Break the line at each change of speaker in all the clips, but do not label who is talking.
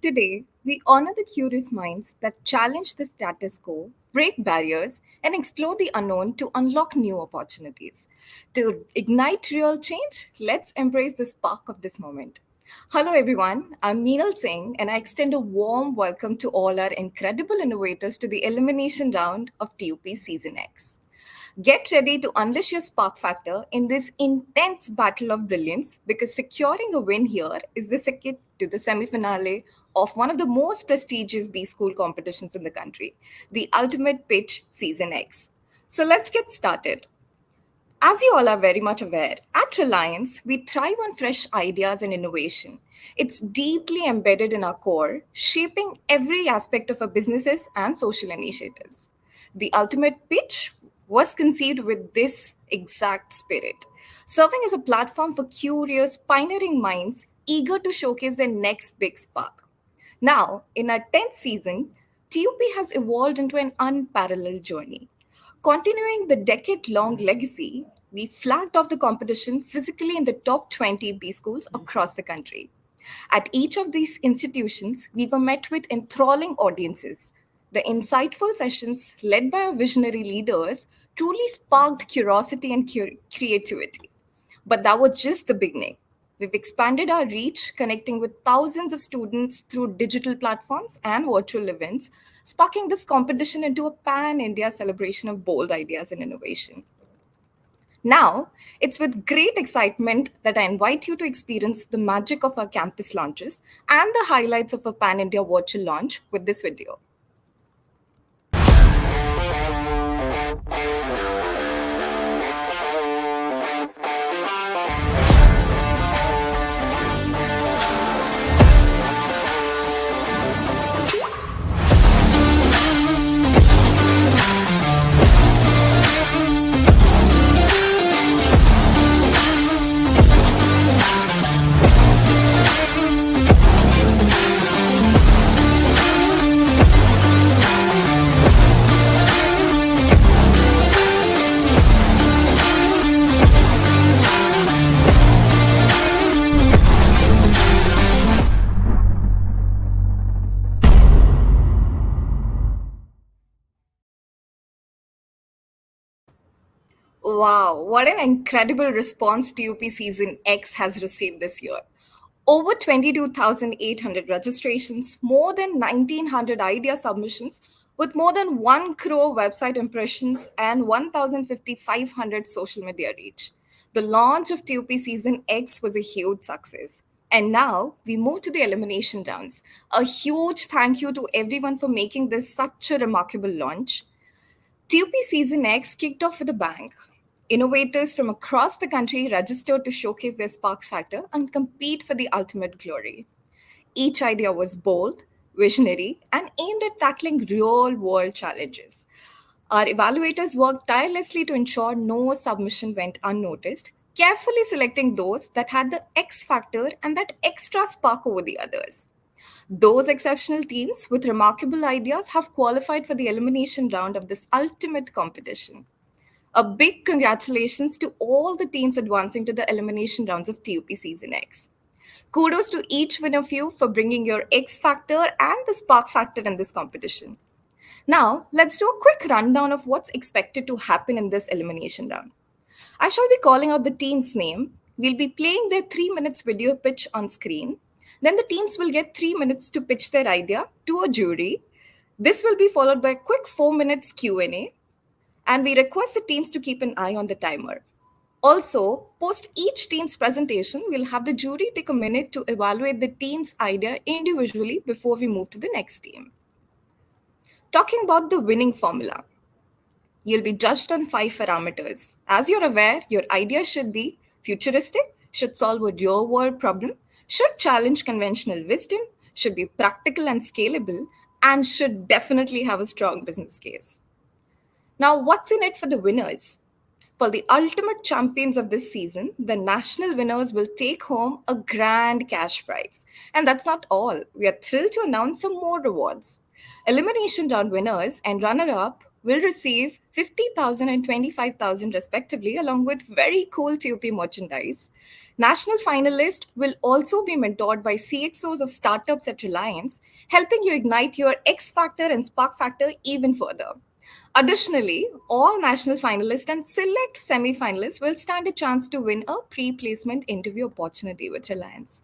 Today, we honor the curious minds that challenge the status quo, break barriers, and explore the unknown to unlock new opportunities. To ignite real change, let's embrace the spark of this moment. Hello, everyone. I'm Meenal Singh, and I extend a warm welcome to all our incredible innovators to the elimination round of T.U.P Season X. Get ready to unleash your spark factor in this intense battle of brilliance because securing a win here is the ticket to the semi finale of one of the most prestigious B school competitions in the country, the Ultimate Pitch Season X. So let's get started. As you all are very much aware, at Reliance, we thrive on fresh ideas and innovation. It's deeply embedded in our core, shaping every aspect of our businesses and social initiatives. The ultimate pitch was conceived with this exact spirit, serving as a platform for curious, pioneering minds eager to showcase their next big spark. Now, in our 10th season, TUP has evolved into an unparalleled journey. Continuing the decade long legacy, we flagged off the competition physically in the top 20 B schools across the country. At each of these institutions, we were met with enthralling audiences. The insightful sessions led by our visionary leaders truly sparked curiosity and creativity. But that was just the beginning. We've expanded our reach, connecting with thousands of students through digital platforms and virtual events, sparking this competition into a pan India celebration of bold ideas and innovation. Now, it's with great excitement that I invite you to experience the magic of our campus launches and the highlights of a pan India virtual launch with this video. Wow, what an incredible response TUP Season X has received this year. Over 22,800 registrations, more than 1,900 idea submissions, with more than 1 crore website impressions and 1,500 social media reach. The launch of TUP Season X was a huge success. And now we move to the elimination rounds. A huge thank you to everyone for making this such a remarkable launch. TUP Season X kicked off with a bang. Innovators from across the country registered to showcase their spark factor and compete for the ultimate glory. Each idea was bold, visionary, and aimed at tackling real world challenges. Our evaluators worked tirelessly to ensure no submission went unnoticed, carefully selecting those that had the X factor and that extra spark over the others. Those exceptional teams with remarkable ideas have qualified for the elimination round of this ultimate competition. A big congratulations to all the teams advancing to the elimination rounds of TUP Season X. Kudos to each one of you for bringing your X factor and the spark factor in this competition. Now, let's do a quick rundown of what's expected to happen in this elimination round. I shall be calling out the team's name. We'll be playing their 3 minutes video pitch on screen. Then the teams will get 3 minutes to pitch their idea to a jury. This will be followed by a quick 4 minutes Q&A, and we request the teams to keep an eye on the timer. Also, post each team's presentation, we'll have the jury take a minute to evaluate the team's idea individually before we move to the next team. Talking about the winning formula, you'll be judged on 5 parameters. As you're aware, your idea should be futuristic, should solve a real world problem, should challenge conventional wisdom, should be practical and scalable, and should definitely have a strong business case. Now, what's in it for the winners? For the ultimate champions of this season, the national winners will take home a grand cash prize. And that's not all. We are thrilled to announce some more rewards. Elimination round winners and runner up will receive 50,000 and 25,000 respectively, along with very cool T.U.P merchandise. National finalists will also be mentored by CXOs of startups at Reliance, helping you ignite your X factor and spark factor even further. Additionally, all national finalists and select semi finalists will stand a chance to win a pre placement interview opportunity with Reliance.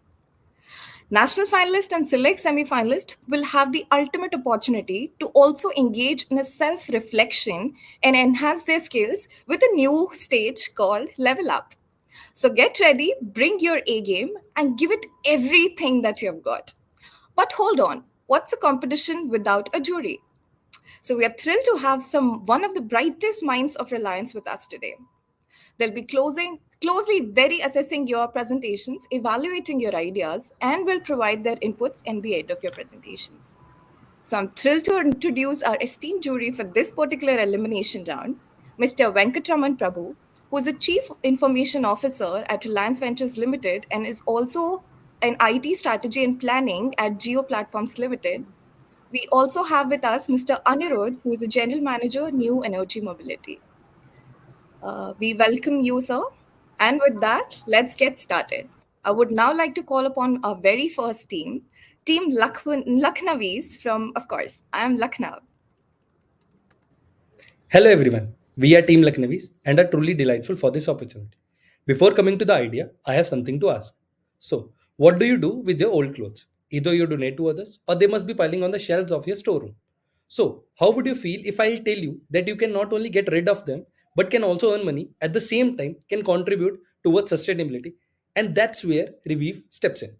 National finalists and select semi finalists will have the ultimate opportunity to also engage in a self reflection and enhance their skills with a new stage called Level Up. So get ready, bring your A game, and give it everything that you've got. But hold on, what's a competition without a jury? So we are thrilled to have one of the brightest minds of Reliance with us today. They'll be closely very assessing your presentations, evaluating your ideas, and will provide their inputs in the end of your presentations. So I'm thrilled to introduce our esteemed jury for this particular elimination round, Mr. Venkatraman Prabhu, who is the Chief Information Officer at Reliance Ventures Limited and is also an IT strategy and planning at Geo Platforms Limited. We also have with us Mr. Anirudh, who is the General Manager, New Energy Mobility. We welcome you, sir. And with that, let's get started. I would now like to call upon our very first team, Team Lucknowi's from, of course, I am Lucknow.
Hello everyone, we are Team Lucknowi's and are truly delightful for this opportunity. Before coming to the idea, I have something to ask. So, what do you do with your old clothes? Either you donate to others or they must be piling on the shelves of your storeroom. So, how would you feel if I'll tell you that you can not only get rid of them but can also earn money at the same time can contribute towards sustainability, and that's where Revive steps in.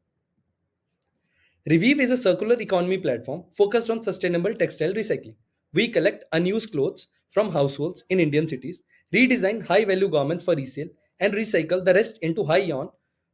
Revive is a circular economy platform focused on sustainable textile recycling. We collect unused clothes from households in Indian cities, redesign high value garments for resale, and recycle the rest into high yarn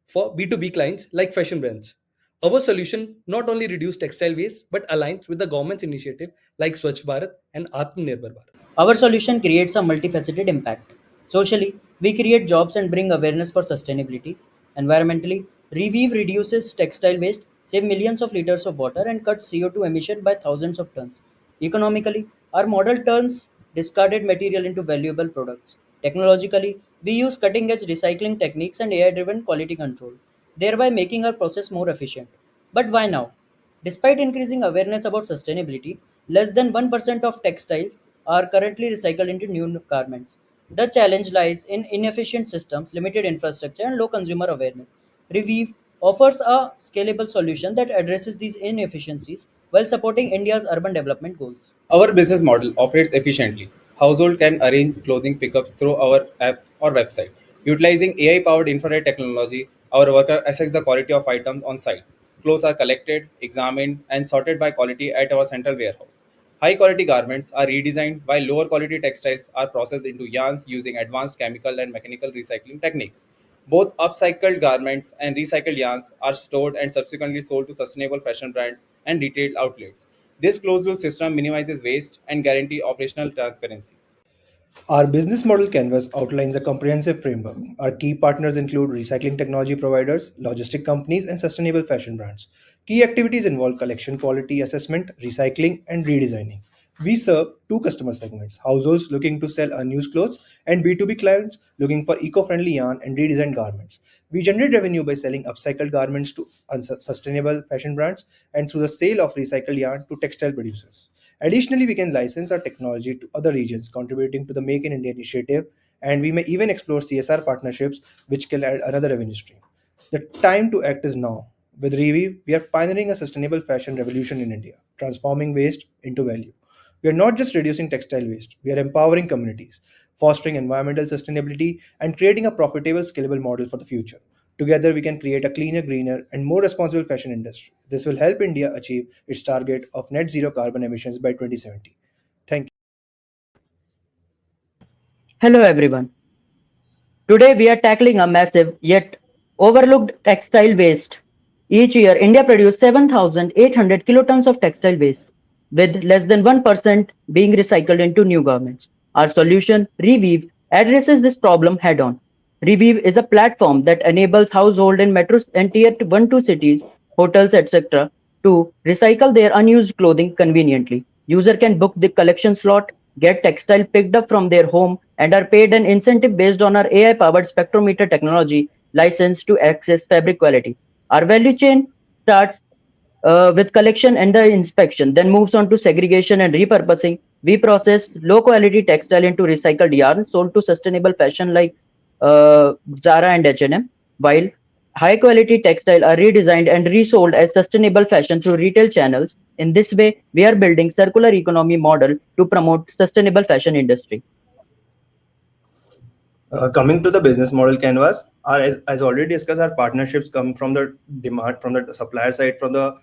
for B2B clients like fashion brands. Our solution not only reduces textile waste but aligns with the government's initiative like Swachh Bharat and Atmanirbhar Bharat.
Our solution creates a multifaceted impact. Socially, we create jobs and bring awareness for sustainability. Environmentally, Revive reduces textile waste, save millions of liters of water, and cuts CO2 emission by thousands of tons. Economically, our model turns discarded material into valuable products. Technologically, we use cutting edge recycling techniques and AI driven quality control, thereby making our process more efficient. But why now? Despite increasing awareness about sustainability, less than 1% of textiles are currently recycled into new garments. The challenge lies in inefficient systems, limited infrastructure, and low consumer awareness. Revive offers a scalable solution that addresses these inefficiencies while supporting India's urban development goals.
Our business model operates efficiently. Household can arrange clothing pickups through our app or website. Utilizing AI-powered infrared technology, our worker assess the quality of items on site. Clothes are collected, examined, and sorted by quality at our central warehouse. High quality garments are redesigned while lower quality textiles are processed into yarns using advanced chemical and mechanical recycling techniques. Both upcycled garments and recycled yarns are stored and subsequently sold to sustainable fashion brands and retail outlets. This closed loop system minimizes waste and guarantee operational transparency.
Our business model canvas outlines a comprehensive framework. Our key partners include recycling technology providers, logistic companies, and sustainable fashion brands. Key activities involve collection quality assessment, recycling, and redesigning. We serve two customer segments: households looking to sell unused clothes and B2B clients looking for eco friendly yarn and redesigned garments. We generate revenue by selling upcycled garments to sustainable fashion brands and through the sale of recycled yarn to textile producers. Additionally, we can license our technology to other regions, contributing to the Make in India initiative, and we may even explore CSR partnerships, which can add another revenue stream. The time to act is now. With Revive, we are pioneering a sustainable fashion revolution in India, transforming waste into value. We are not just reducing textile waste, we are empowering communities, fostering environmental sustainability, and creating a profitable, scalable model for the future. Together, we can create a cleaner, greener, and more responsible fashion industry. This will help India achieve its target of net zero carbon emissions by 2070. Thank you.
Hello everyone. Today we are tackling a massive yet overlooked textile waste. Each year, India produces 7,800 kilotons of textile waste, with less than 1% being recycled into new garments. Our solution, Revive, addresses this problem head on. Revive is a platform that enables households in metro and tier 1 2 cities, hotels, etc., to recycle their unused clothing conveniently. User can book the collection slot, get textile picked up from their home and are paid an incentive based on our AI powered spectrometer technology license to access fabric quality. Our value chain starts with collection and the inspection, then moves on to segregation and repurposing. We process low quality textile into recycled yarn sold to sustainable fashion like Zara and H&M, while high quality textile are redesigned and resold as sustainable fashion through retail channels. In this way, we are building circular economy model to promote sustainable fashion industry.
Coming to the business model canvas, as already discussed, our partnerships come from the demand from the supplier side, from the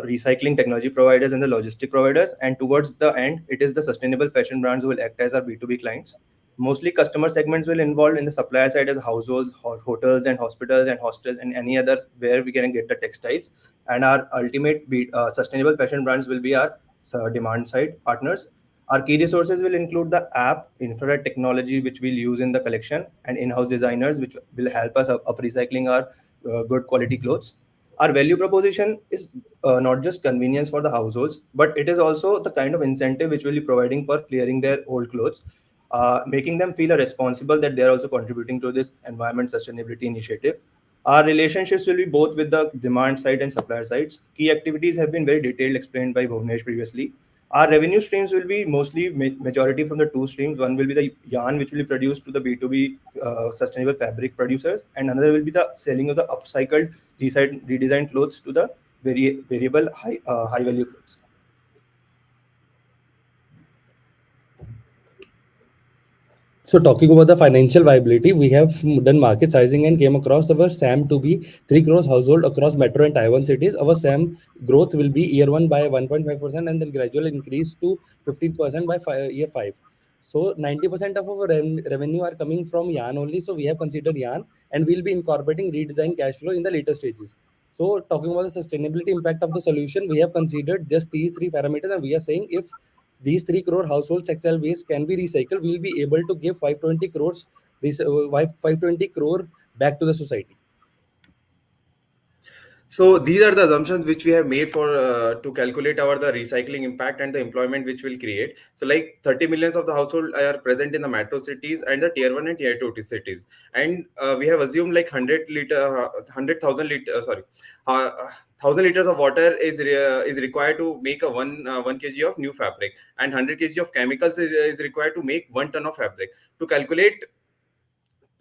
recycling technology providers and the logistic providers, and towards the end, it is the sustainable fashion brands who will act as our B2B clients. Mostly customer segments will involve in the supplier side as households, hotels and hospitals and hostels and any other where we can get the textiles. And our ultimate sustainable fashion brands will be our demand side partners. Our key resources will include the app, infrared technology, which we'll use in the collection, and in-house designers, which will help us up recycling our good quality clothes. Our value proposition is not just convenience for the households, but it is also the kind of incentive which will be providing for clearing their old clothes, making them feel responsible that they are also contributing to this environment sustainability initiative. Our relationships will be both with the demand side and supplier sides. Key activities have been very detailed explained by Bhuvnesh previously. Our revenue streams will be mostly majority from the two streams. One will be the yarn, which will be produced to the B2B sustainable fabric producers, and another will be the selling of the upcycled, redesigned clothes to the variable high value clothes.
So talking about the financial viability, we have done market sizing and came across our SAM to be 3 crores household across metro and Taiwan cities. Our SAM growth will be year 1 by 1.5% and then gradual increase to 15% by year 5. So 90% of our revenue are coming from yarn only. So we have considered yarn and we'll be incorporating redesign cash flow in the later stages. So talking about the sustainability impact of the solution, we have considered just these three parameters and we are saying if these 3 crore household textile waste can be recycled, we'll be able to give 520 crores 520 crore back to the society.
So these are the assumptions which we have made for to calculate our the recycling impact and the employment which will create. So like 30 millions of the household are present in the metro cities and the tier 1 and tier 2 cities, and we have assumed like 100,000 liter uh, 1000 liters of water is required to make a 1 kg of new fabric, and 100 kg of chemicals is required to make 1 ton of fabric. To calculate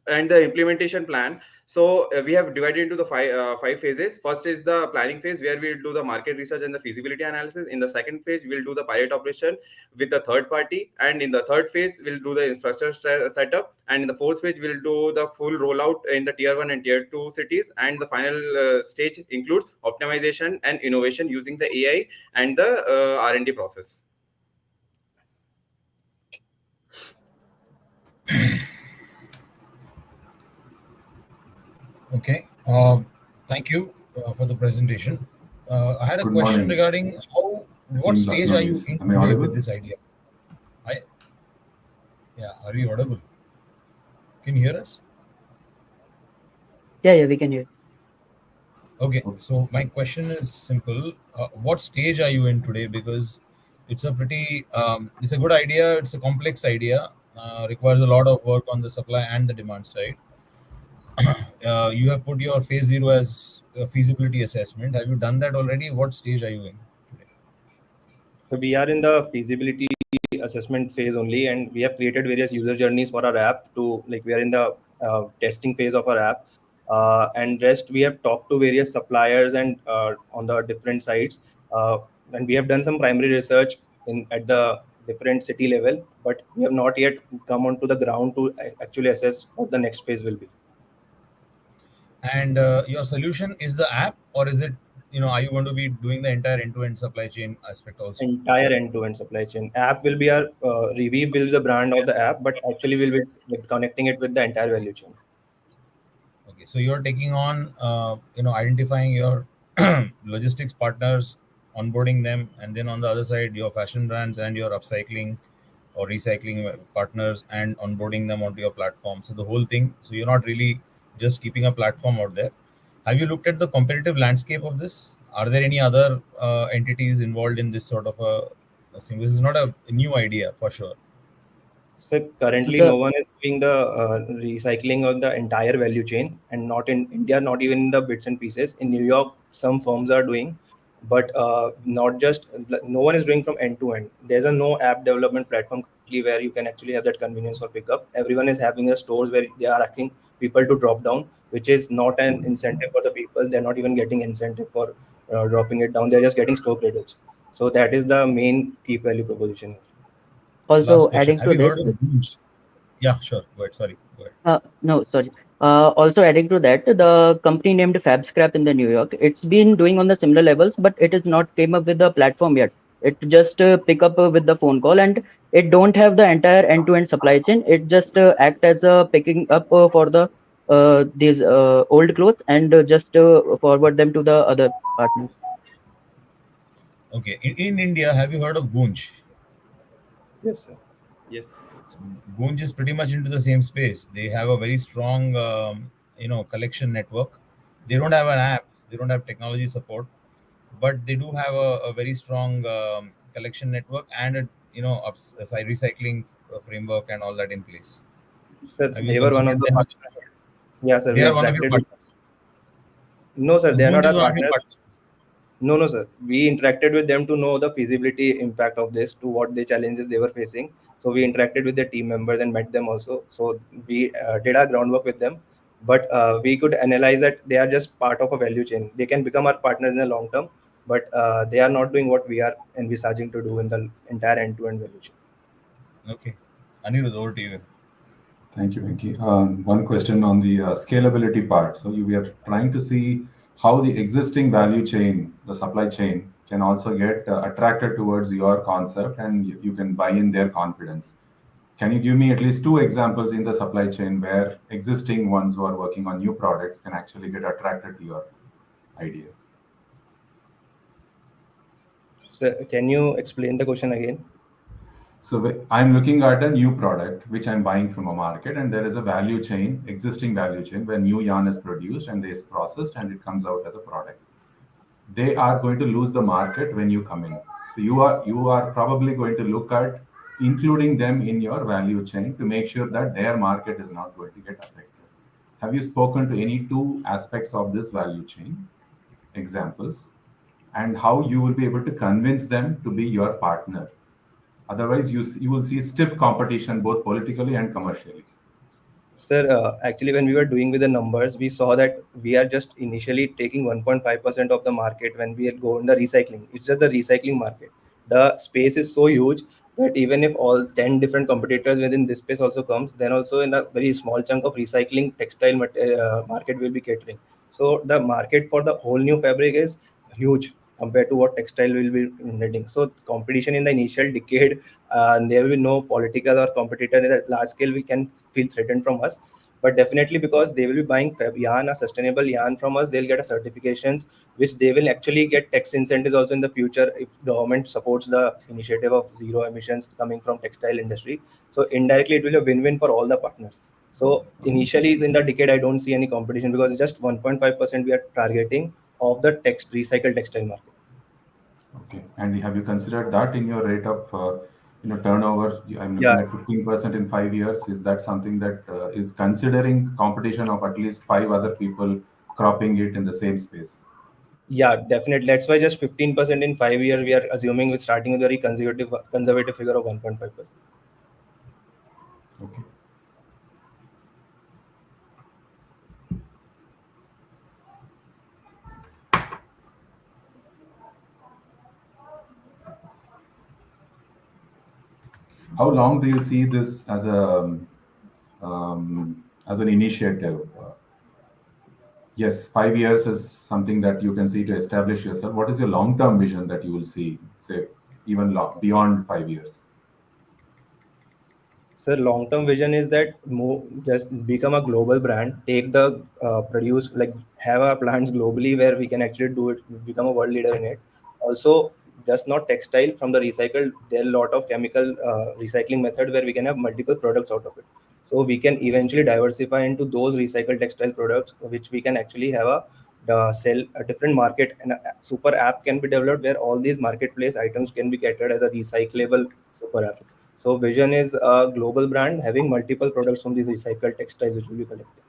and the implementation plan, so we have divided into the five phases. First is the planning phase, where we will do the market research and the feasibility analysis. In the second phase, we will do the pilot operation with the third party, and in the third phase we'll do the infrastructure setup, and in the fourth phase we'll do the full rollout in the tier 1 and tier 2 cities, and the final stage includes optimization and innovation using the AI and the R&D process.
Okay. Thank you for the presentation. I had a
Good
question
morning,
regarding what
Team
stage are you
Lucknowies.
in
Am I
today with
audible?
this idea? I, yeah, are you audible? Can you hear us?
Yeah, we can hear.
Okay.
Okay.
So my question is simple. What stage are you in today? Because it's a good idea. It's a complex idea. Requires a lot of work on the supply and the demand side. You have put your phase zero as a feasibility assessment. Have you done that already? What stage are you in today?
So we are in the feasibility assessment phase only, and we have created various user journeys for our app to like we are in the testing phase of our app. And rest we have talked to various suppliers and on the different sites, and we have done some primary research in at the different city level, but we have not yet come onto the ground to actually assess what the next phase will be.
And your solution is the app, or is it, are you going to be doing the entire end-to-end supply chain aspect also?
Entire end-to-end supply chain. App will be our Revive will be the brand of the app, but actually we'll be like, connecting it with the entire value chain.
Okay, so you're taking on, identifying your logistics partners, onboarding them, and then on the other side, your fashion brands and your upcycling or recycling partners and onboarding them onto your platform. So the whole thing. So you're not really just keeping a platform out there. Have you looked at the competitive landscape of this? Are there any other entities involved in this sort of a thing? This is not a new idea for sure.
So
So
currently, no
the
one is doing the recycling of the entire value chain, and not in India, not even in the bits and pieces. In New York, some firms are doing, but not just no one is doing from end to end. There's a no app development platform currently where you can actually have that convenience for pickup. Everyone is having a stores where they are asking people to drop down, which is not an incentive for the people. They're not even getting incentive for dropping it down. They're just getting store credits. So that is the main key value proposition.
also
Last question.
adding
Have
to
you
this,
heard of Goonj? Yeah, sure. Go ahead. Sorry. Go ahead.
No, sorry. Also adding to that, the company named FabScrap in the New York, it's been doing on the similar levels, but it is not came up with the platform yet. It just pick up with the phone call, and it don't have the entire end-to-end supply chain. It just act as a picking up for the these old clothes and just forward them to the other partners.
Okay. In India, have you heard of Goonj?
Yes, sir.
Yes.
Goonj is pretty much into the same space. They have a very strong, collection network. They don't have an app. They don't have technology support, but they do have a very strong collection network and a recycling framework and all that in place.
Sir,
Have you
they were one of
considered
the
them as
partners. Yeah, sir,
They
we
are one of your
interacted with.
partners?
No, sir,
So
they are not
Goonj is
our
one of your
partners.
partners.
No, no, sir. We interacted with them to know the feasibility impact of this, to what the challenges they were facing. So we interacted with the team members and met them also. So we did our groundwork with them, but we could analyze that they are just part of a value chain. They can become our partners in the long term, but they are not doing what we are envisaging to do in the entire end-to-end value chain.
Okay. Anirudh, over to you.
Thank you, Venki. One question on the scalability part. So we are trying to see how the existing value chain, the supply chain, can also get attracted towards your concept, and you can buy in their confidence. Can you give me at least two examples in the supply chain where existing ones who are working on new products can actually get attracted to your idea?
So can you explain the question again?
So I'm looking at a new product which I'm buying from a market, and there is a value chain, existing value chain, where new yarn is produced and is processed and it comes out as a product. They are going to lose the market when you come in. So you are probably going to look at including them in your value chain to make sure that their market is not going to get affected. Have you spoken to any two aspects of this value chain examples, and how you will be able to convince them to be your partner? Otherwise, you will see stiff competition both politically and commercially.
Sir, actually, when we were doing with the numbers, we saw that we are just initially taking 1.5% of the market when we go in the recycling. It's just the recycling market. The space is so huge that even if all 10 different competitors within this space also comes, then also in a very small chunk of recycling textile market will be catering. So the market for the whole new fabric is huge compared to what textile will be needing. So competition in the initial decade, there will be no political or competitor at a large scale we can feel threatened from us. But definitely, because they will be buying yarn, a sustainable yarn from us, they'll get a certifications which they will actually get tax incentives also in the future if government supports the initiative of zero emissions coming from textile industry. So indirectly it will be a win-win for all the partners. So initially in the decade I don't see any competition because it's just 1.5% we are targeting of the text recycled textile market.
Okay. And have you considered that in your rate of turnover? I'm
Yeah,
looking at 15% in 5 years. Is that something that is considering competition of at least five other people cropping it in the same space?
yeah, definitely. That's why just 15% in 5 years we are assuming with starting with a very conservative figure of 1.5%.
Okay. How long do you see this as an initiative? Yes, 5 years is something that you can see to establish yourself. What is your long-term vision that you will see, say, even beyond 5 years?
So long-term vision is that just become a global brand, take the produce, like have our plants globally where we can actually do it, become a world leader in it. Also, just not textile from the recycled, there are a lot of chemical recycling method where we can have multiple products out of it. So we can eventually diversify into those recycled textile products, which we can actually have sell a different market, and a super app can be developed where all these marketplace items can be catered as a recyclable super app. So Vision is a global brand having multiple products from these recycled textiles which will be collected.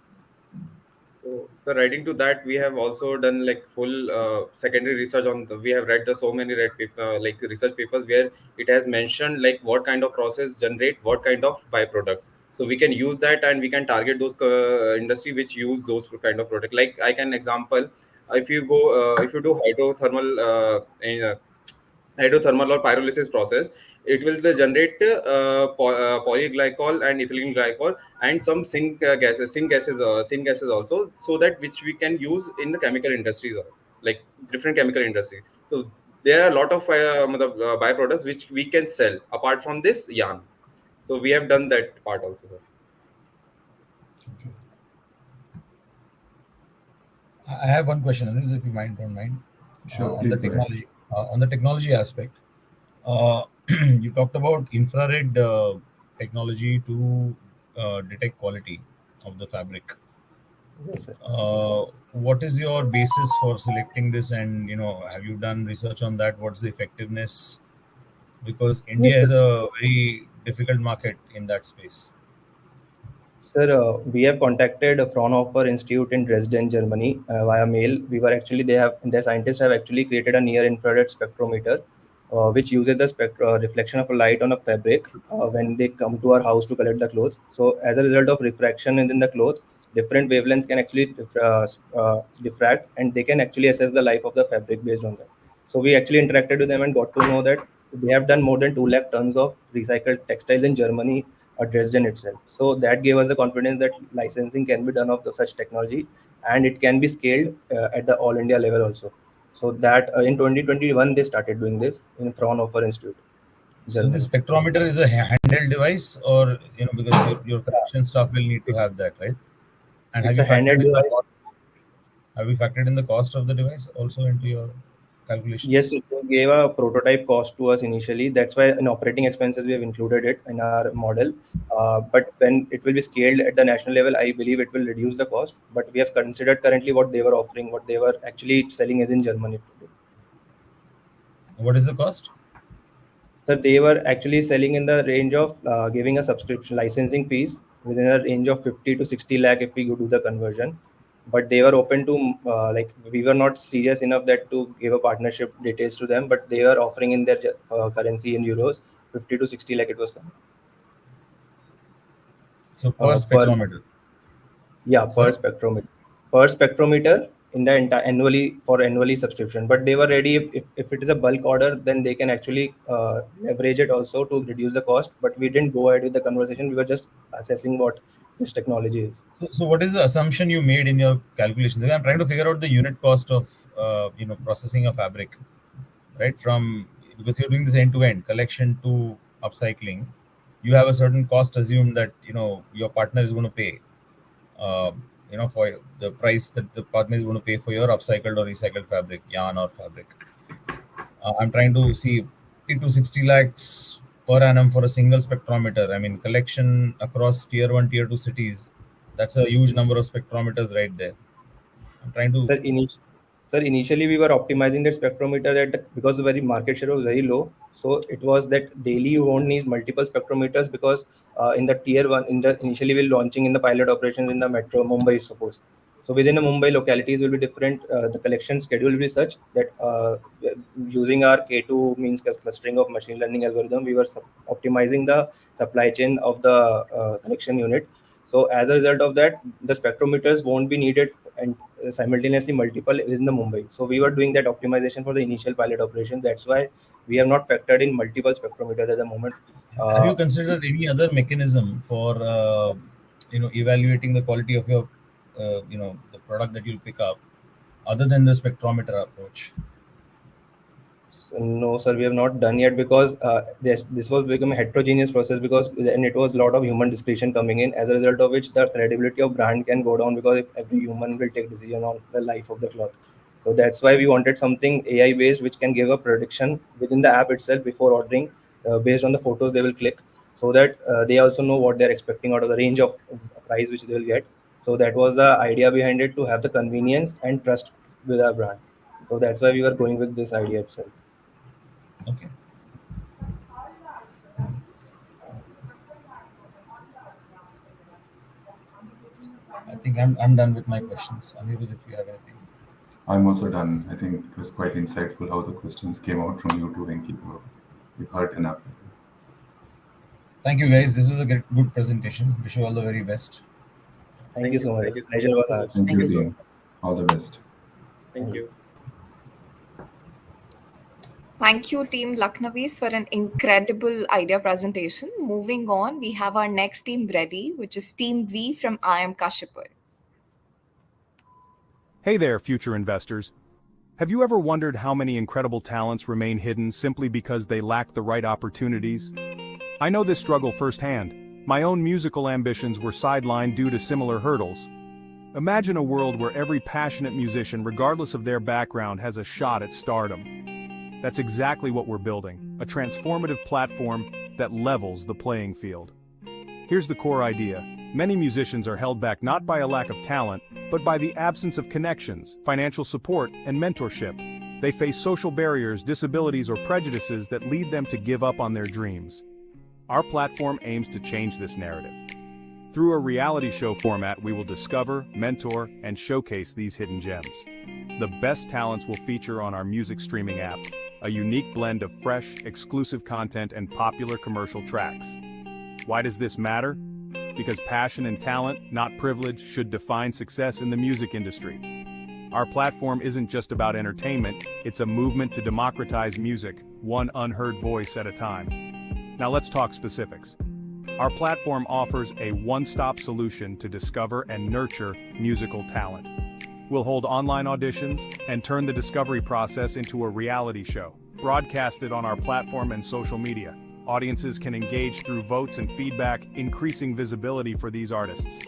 So writing to that, we have also done like full secondary research on. We have read so many like research papers where it has mentioned like what kind of process generate what kind of byproducts. So we can use that and we can target those industry which use those kind of product. Like I can example, if you do hydrothermal hydrothermal or pyrolysis process, it will generate polyglycol and ethylene glycol and some syn gases also, so that which we can use in the chemical industries, like different chemical industry. So there are a lot of byproducts which we can sell apart from this yarn. So we have done that part also, sir.
I have one question, Anil, if you mind, don't mind,
Sure,
on the
please go ahead.
technology. On the technology aspect, you talked about infrared technology to detect quality of the fabric.
Yes, sir.
What is your basis for selecting this, and have you done research on that? What's the effectiveness? Because India
Yes, sir.
is a very difficult market in that space.
Sir, we have contacted Fraunhofer Institute in Dresden, Germany via mail. We were actually, their scientists have actually created a near infrared spectrometer, which uses the reflection of light on a fabric when they come to our house to collect the clothes. So, as a result of refraction in the cloth, different wavelengths can actually diffract, and they can actually assess the life of the fabric based on that. So, we actually interacted with them and got to know that they have done more than 2 lakh tons of recycled textiles in Germany or Dresden itself. So that gave us the confidence that licensing can be done of such technology, and it can be scaled at the all India level also. So that in 2021 they started doing this in Fraunhofer Institute,
So this
Germany.
spectrometer is a handheld device, or because your collection staff will need to have that, right? And have
It's
you
a
factored
handheld
in the
device.
cost? Have you factored in the cost of the device also into your
Yes,
calculations?
it gave a prototype cost to us initially. That's why in operating expenses we have included it in our model. But when it will be scaled at the national level, I believe it will reduce the cost. But we have considered currently what they were offering, what they were actually selling as in Germany today.
What is the cost?
So they were actually selling in the range of giving a subscription licensing fees within a range of 50 to 60 lakh if we do the conversion. But they were open to like we were not serious enough that to give a partnership details to them, but they were offering in their currency in euros 50 to 60 lakh it was coming
So per
per
spectrometer.
yeah
Sorry.
per spectrometer in the entire annually for annually subscription. But they were ready if it is a bulk order, then they can actually leverage it also to reduce the cost. But we didn't go ahead with the conversation. We were just assessing what this technology is.
So what is the assumption you made in your calculations? Like, I'm trying to figure out the unit cost of processing a fabric, right? From because you're doing this end to end collection to upcycling, you have a certain cost assumed that your partner is going to pay. For the price that the partner is going to pay for your upcycled or recycled fabric, yarn or fabric. I'm trying to see 50 to 60 lakhs per annum for a single spectrometer. I mean, collection across tier one, tier two cities. That's a huge number of spectrometers right there. I'm trying to.
Sir, initially we were optimizing that spectrometer because the very market share was very low. So it was that daily you won't need multiple spectrometers because in the tier one, initially we're launching in the pilot operations in the metro Mumbai, suppose. So within the Mumbai localities will be different. The collection schedule will be such that using our K2 means clustering of machine learning algorithm, we were optimizing the supply chain of the collection unit. So as a result of that, the spectrometers won't be needed and simultaneously multiple within the Mumbai. So we were doing that optimization for the initial pilot operation. That's why we have not factored in multiple spectrometers at the moment.
Have
Uh,
you considered any other mechanism for evaluating the quality of your the product that you'll pick up, other than the spectrometer approach?
So no, sir, we have not done yet because this was become a heterogeneous process because and it was a lot of human discretion coming in, as a result of which the credibility of brand can go down because if every human will take decision on the life of the cloth. So that's why we wanted something AI based which can give a prediction within the app itself before ordering based on the photos they will click, so that they also know what they're expecting out of the range of price which they will get. So that was the idea behind it, to have the convenience and trust with our brand. So that's why we were going with this idea itself.
Okay. I think I'm done with my questions. Anirudh, if you have anything.
I'm also done. I think it was quite insightful how the questions came out from you too, Venki. So we've heard enough.
Thank you, guys. This was a good presentation. Wish you all the very best.
Thank you so much. The pleasure was ours.
Thank
Thank
you,
you so
team. All the best.
Thank you.
Thank you, Team Lucknowies, for an incredible idea presentation. Moving on, we have our next team ready, which is Team V from IM Kashipur.
Hey there, future investors. Have you ever wondered how many incredible talents remain hidden simply because they lack the right opportunities? I know this struggle firsthand. My own musical ambitions were sidelined due to similar hurdles. Imagine a world where every passionate musician, regardless of their background, has a shot at stardom. That's exactly what we're building, a transformative platform that levels the playing field. Here's the core idea. Many musicians are held back not by a lack of talent, but by the absence of connections, financial support, and mentorship. They face social barriers, disabilities, or prejudices that lead them to give up on their dreams. Our platform aims to change this narrative. Through a reality show format, we will discover, mentor, and showcase these hidden gems. The best talents will feature on our music streaming app, a unique blend of fresh, exclusive content and popular commercial tracks. Why does this matter? Because passion and talent, not privilege, should define success in the music industry. Our platform isn't just about entertainment, it's a movement to democratize music, one unheard voice at a time. Now let's talk specifics. Our platform offers a one-stop solution to discover and nurture musical talent. We'll hold online auditions and turn the discovery process into a reality show, broadcasted on our platform and social media. Audiences can engage through votes and feedback, increasing visibility for these artists.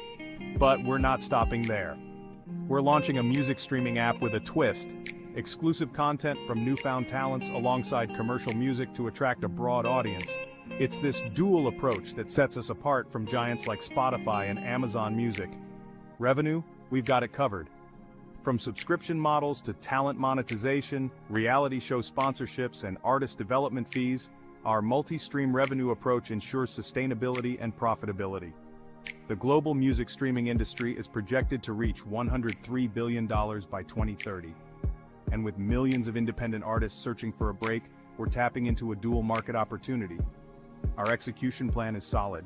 But we're not stopping there. We're launching a music streaming app with a twist, exclusive content from newfound talents alongside commercial music to attract a broad audience. It's this dual approach that sets us apart from giants like Spotify and Amazon Music. Revenue, we've got it covered. From subscription models to talent monetization, reality show sponsorships, and artist development fees, our multi-stream revenue approach ensures sustainability and profitability. The global music streaming industry is projected to reach $103 billion by 2030. And with millions of independent artists searching for a break, we're tapping into a dual market opportunity. Our execution plan is solid.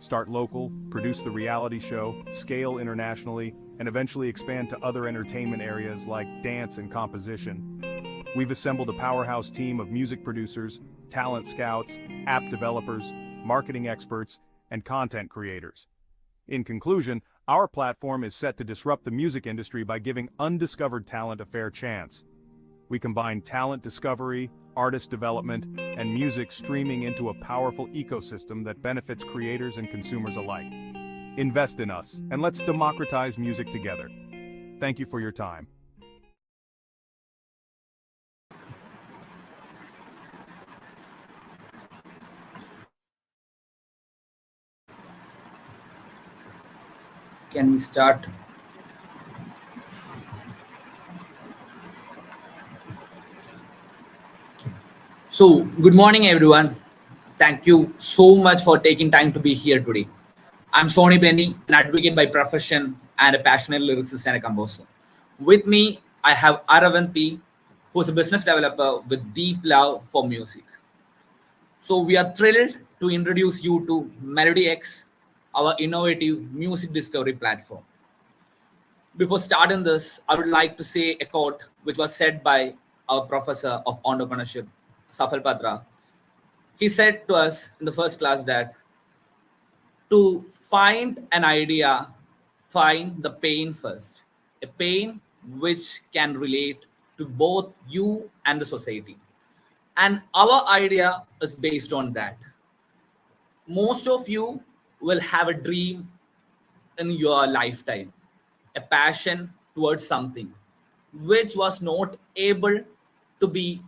Start local, produce the reality show, scale internationally, and eventually expand to other entertainment areas like dance and composition. We've assembled a powerhouse team of music producers, talent scouts, app developers, marketing experts, and content creators. In conclusion, our platform is set to disrupt the music industry by giving undiscovered talent a fair chance. We combine talent discovery, artist development, and music streaming into a powerful ecosystem that benefits creators and consumers alike. Invest in us, and let's democratize music together. Thank you for your time.
Can we start? So, good morning, everyone. Thank you so much for taking time to be here today. I'm Sony Benny, an advocate by profession and a passionate lyricist and a composer. With me, I have Aravind P, who's a business developer with deep love for music. So, we are thrilled to introduce you to Melody X, our innovative music discovery platform. Before starting this, I would like to say a quote which was said by our professor of entrepreneurship, Safal Patra. He said to us in the first class that to find an idea, find the pain first, a pain which can relate to both you and the society. And our idea is based on that. Most of you will have a dream in your lifetime, a passion towards something which was not able to be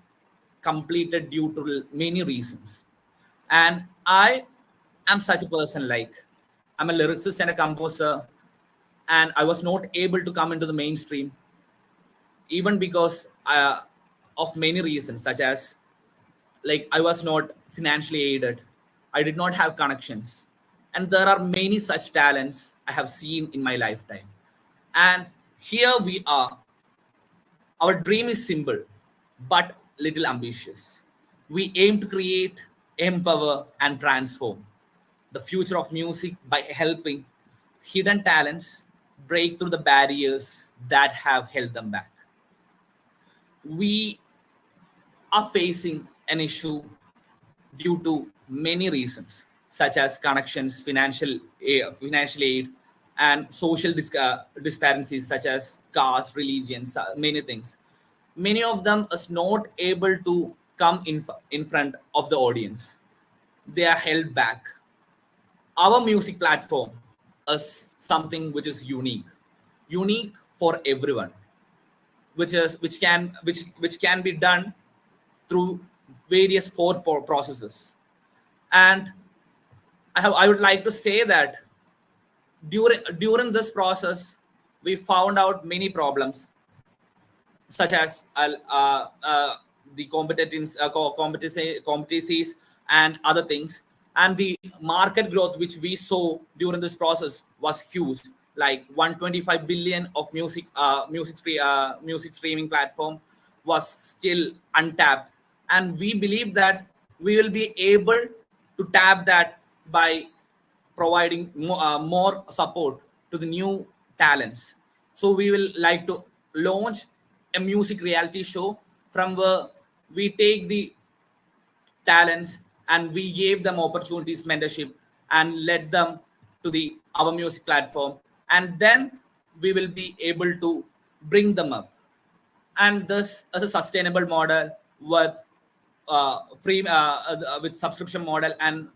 completed due to many reasons. And I am such a person, like I'm a lyricist and a composer, and I was not able to come into the mainstream even because of many reasons, such as like I was not financially aided, I did not have connections, and there are many such talents I have seen in my lifetime. And here we are. Our dream is simple, but little ambitious. We aim to create, empower, and transform the future of music by helping hidden talents break through the barriers that have held them back. We are facing an issue due to many reasons, such as connections, financial aid, and social disparities, such as caste, religions, many things. Many of them is not able to come in front of the audience. They are held back. Our music platform is something which is unique for everyone, which can be done through various processes. And I would like to say that during this process we found out many problems, such as the competencies and other things. And the market growth which we saw during this process was huge, like 125 billion of music streaming platform was still untapped. And we believe that we will be able to tap that by providing more support to the new talents. So we will like to launch a music reality show from where we take the talents and we gave them opportunities, mentorship, and led them to the our music platform. And then we will be able to bring them up. And this as a sustainable model with free with subscription model. And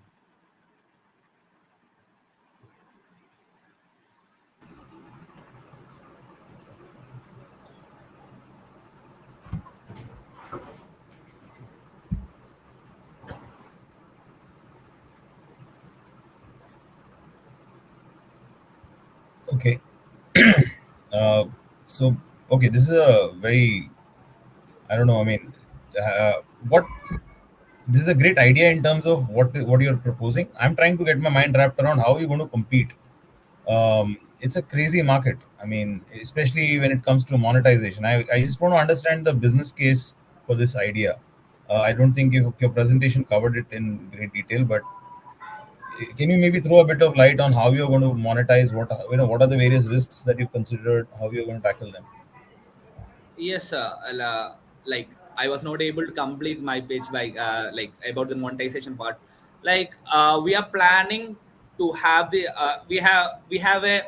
Okay. Uh, so, okay, this is a very, I don't know. I mean, uh, what this is a great idea in terms of what you're proposing. I'm trying to get my mind wrapped around how you're going to compete. It's a crazy market. I mean, especially when it comes to monetization. I just want to understand the business case for this idea. I don't think your presentation covered it in great detail, but can you maybe throw a bit of light on how you're going to monetize? What are the various risks that you've considered? How you're going to tackle them?
yes, like I was not able to complete my pitch by like about the monetization part. Like we are planning to have we have a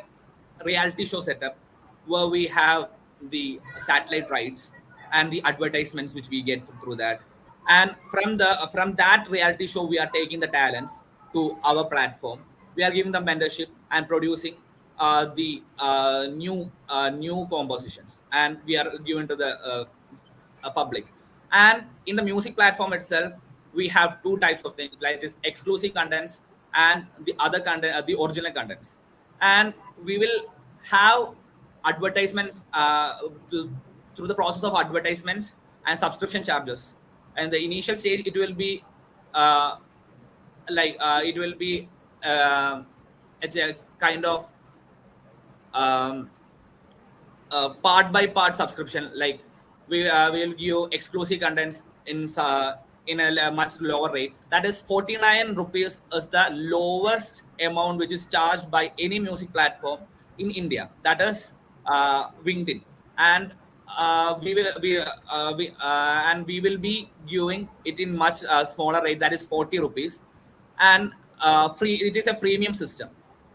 reality show setup where we have the satellite rights and the advertisements which we get through that. And from that reality show we are taking the talents to our platform. We are giving them mentorship and producing the new compositions, and we are given to the public. And in the music platform itself we have two types of things, like this exclusive contents and the other content, the original contents. And we will have advertisements through the process of advertisements and subscription charges. And the initial stage it will be uh, it will be it's a kind of um, part by part subscription. Like we will give exclusive contents in a much lower rate, that is 49 rupees is the lowest amount which is charged by any music platform in India, that is LinkedIn. And we will be giving it in much smaller rate, that is 40 rupees. And free, it is a freemium system.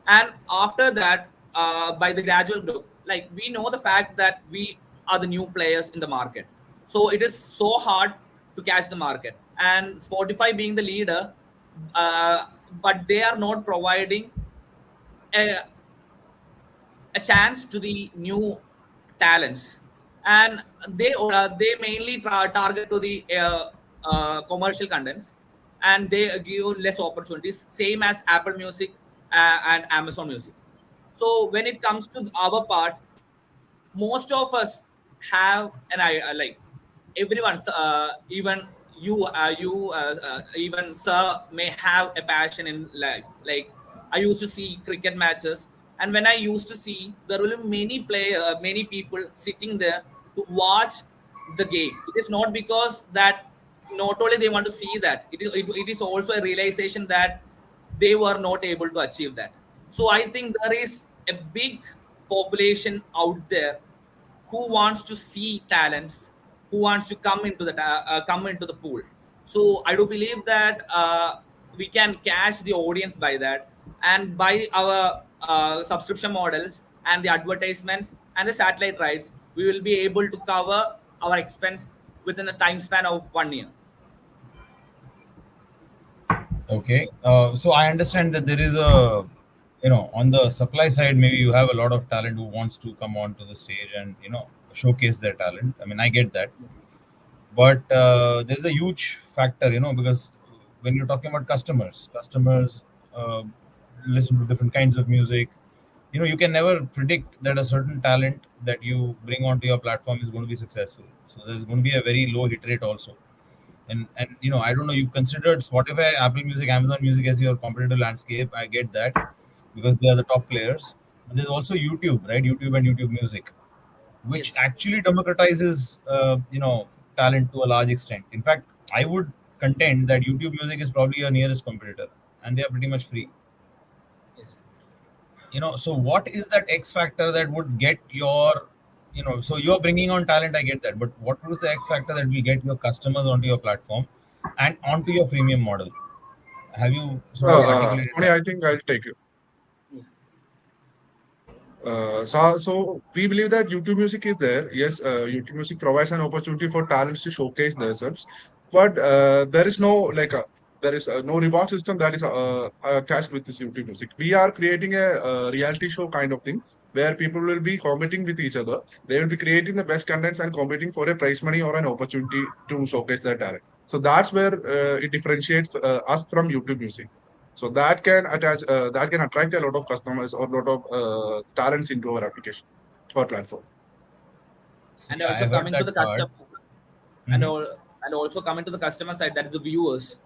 And after that, by the gradual growth, like we know the fact that we are the new players in the market, so it is so hard to catch the market. And Spotify being the leader, but they are not providing a, a chance to the new talents. And they mainly target to the commercial contents, and they give less opportunities, same as Apple Music and Amazon Music. So when it comes to our part, most of us have an I like everyone, even even sir may have a passion in life. Like I used to see cricket matches, And when I used to see, there will be many people sitting there to watch the game. It is not because that not only they want to see that, it is also a realization that they were not able to achieve that. So I think there is a big population out there who wants to see talents, who wants to come into the pool. So I do believe that we can catch the audience by that, and by our subscription models and the advertisements and the satellite rights, we will be able to cover our expense within the time span of 1 year.
Okay. So I understand that there is a, on the supply side, maybe you have a lot of talent who wants to come onto the stage and, showcase their talent. I mean, I get that. But there's a huge factor, because when you're talking about customers uh, listen to different kinds of music. You can never predict that a certain talent that you bring onto your platform is going to be successful. So there's going to be a very low hit rate also. And I don't know, you considered Spotify, Apple Music, Amazon Music as your competitive landscape. I get that, because they are the top players. But there's also YouTube, right? YouTube and YouTube Music, which
Yes.
actually democratizes talent to a large extent. In fact, I would contend that YouTube Music is probably your nearest competitor, and they are pretty much free.
Yes.
So what is that X factor that would get your, so you're bringing on talent, I get that, but what is the X factor that will get your customers onto your platform and onto your freemium model? Have you sort of articulated
Tony,
that?
I think I'll take it.
Yeah.
So we believe that YouTube Music is there. Yes, YouTube Music provides an opportunity for talents to showcase themselves, but there is no no reward system that is attached with this YouTube Music. We are creating a reality show kind of thing where people will be competing with each other. They will be creating the best contents and competing for a prize money or an opportunity to showcase their talent. So that's where it differentiates us from YouTube Music. So that can attract a lot of customers or a lot of talents into our application or platform.
So
And
yeah, I
also
heard
coming to
that
the
part.
customer, and
Hmm.
all, and also coming to the customer side, that is the viewers.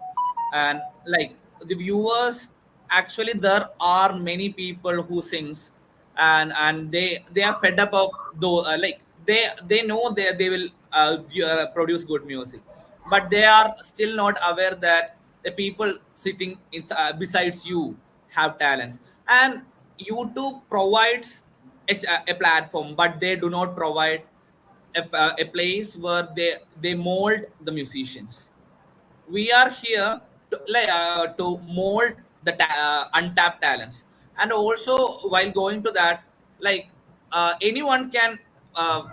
And like the viewers, actually there are many people who sings, and they are fed up of though, like they know they will produce good music, but they are still not aware that the people sitting besides you have talents. And YouTube provides a platform, but they do not provide a place where they mold the musicians. We are here to mold the untapped talents. And also, while going to that, like anyone can uh,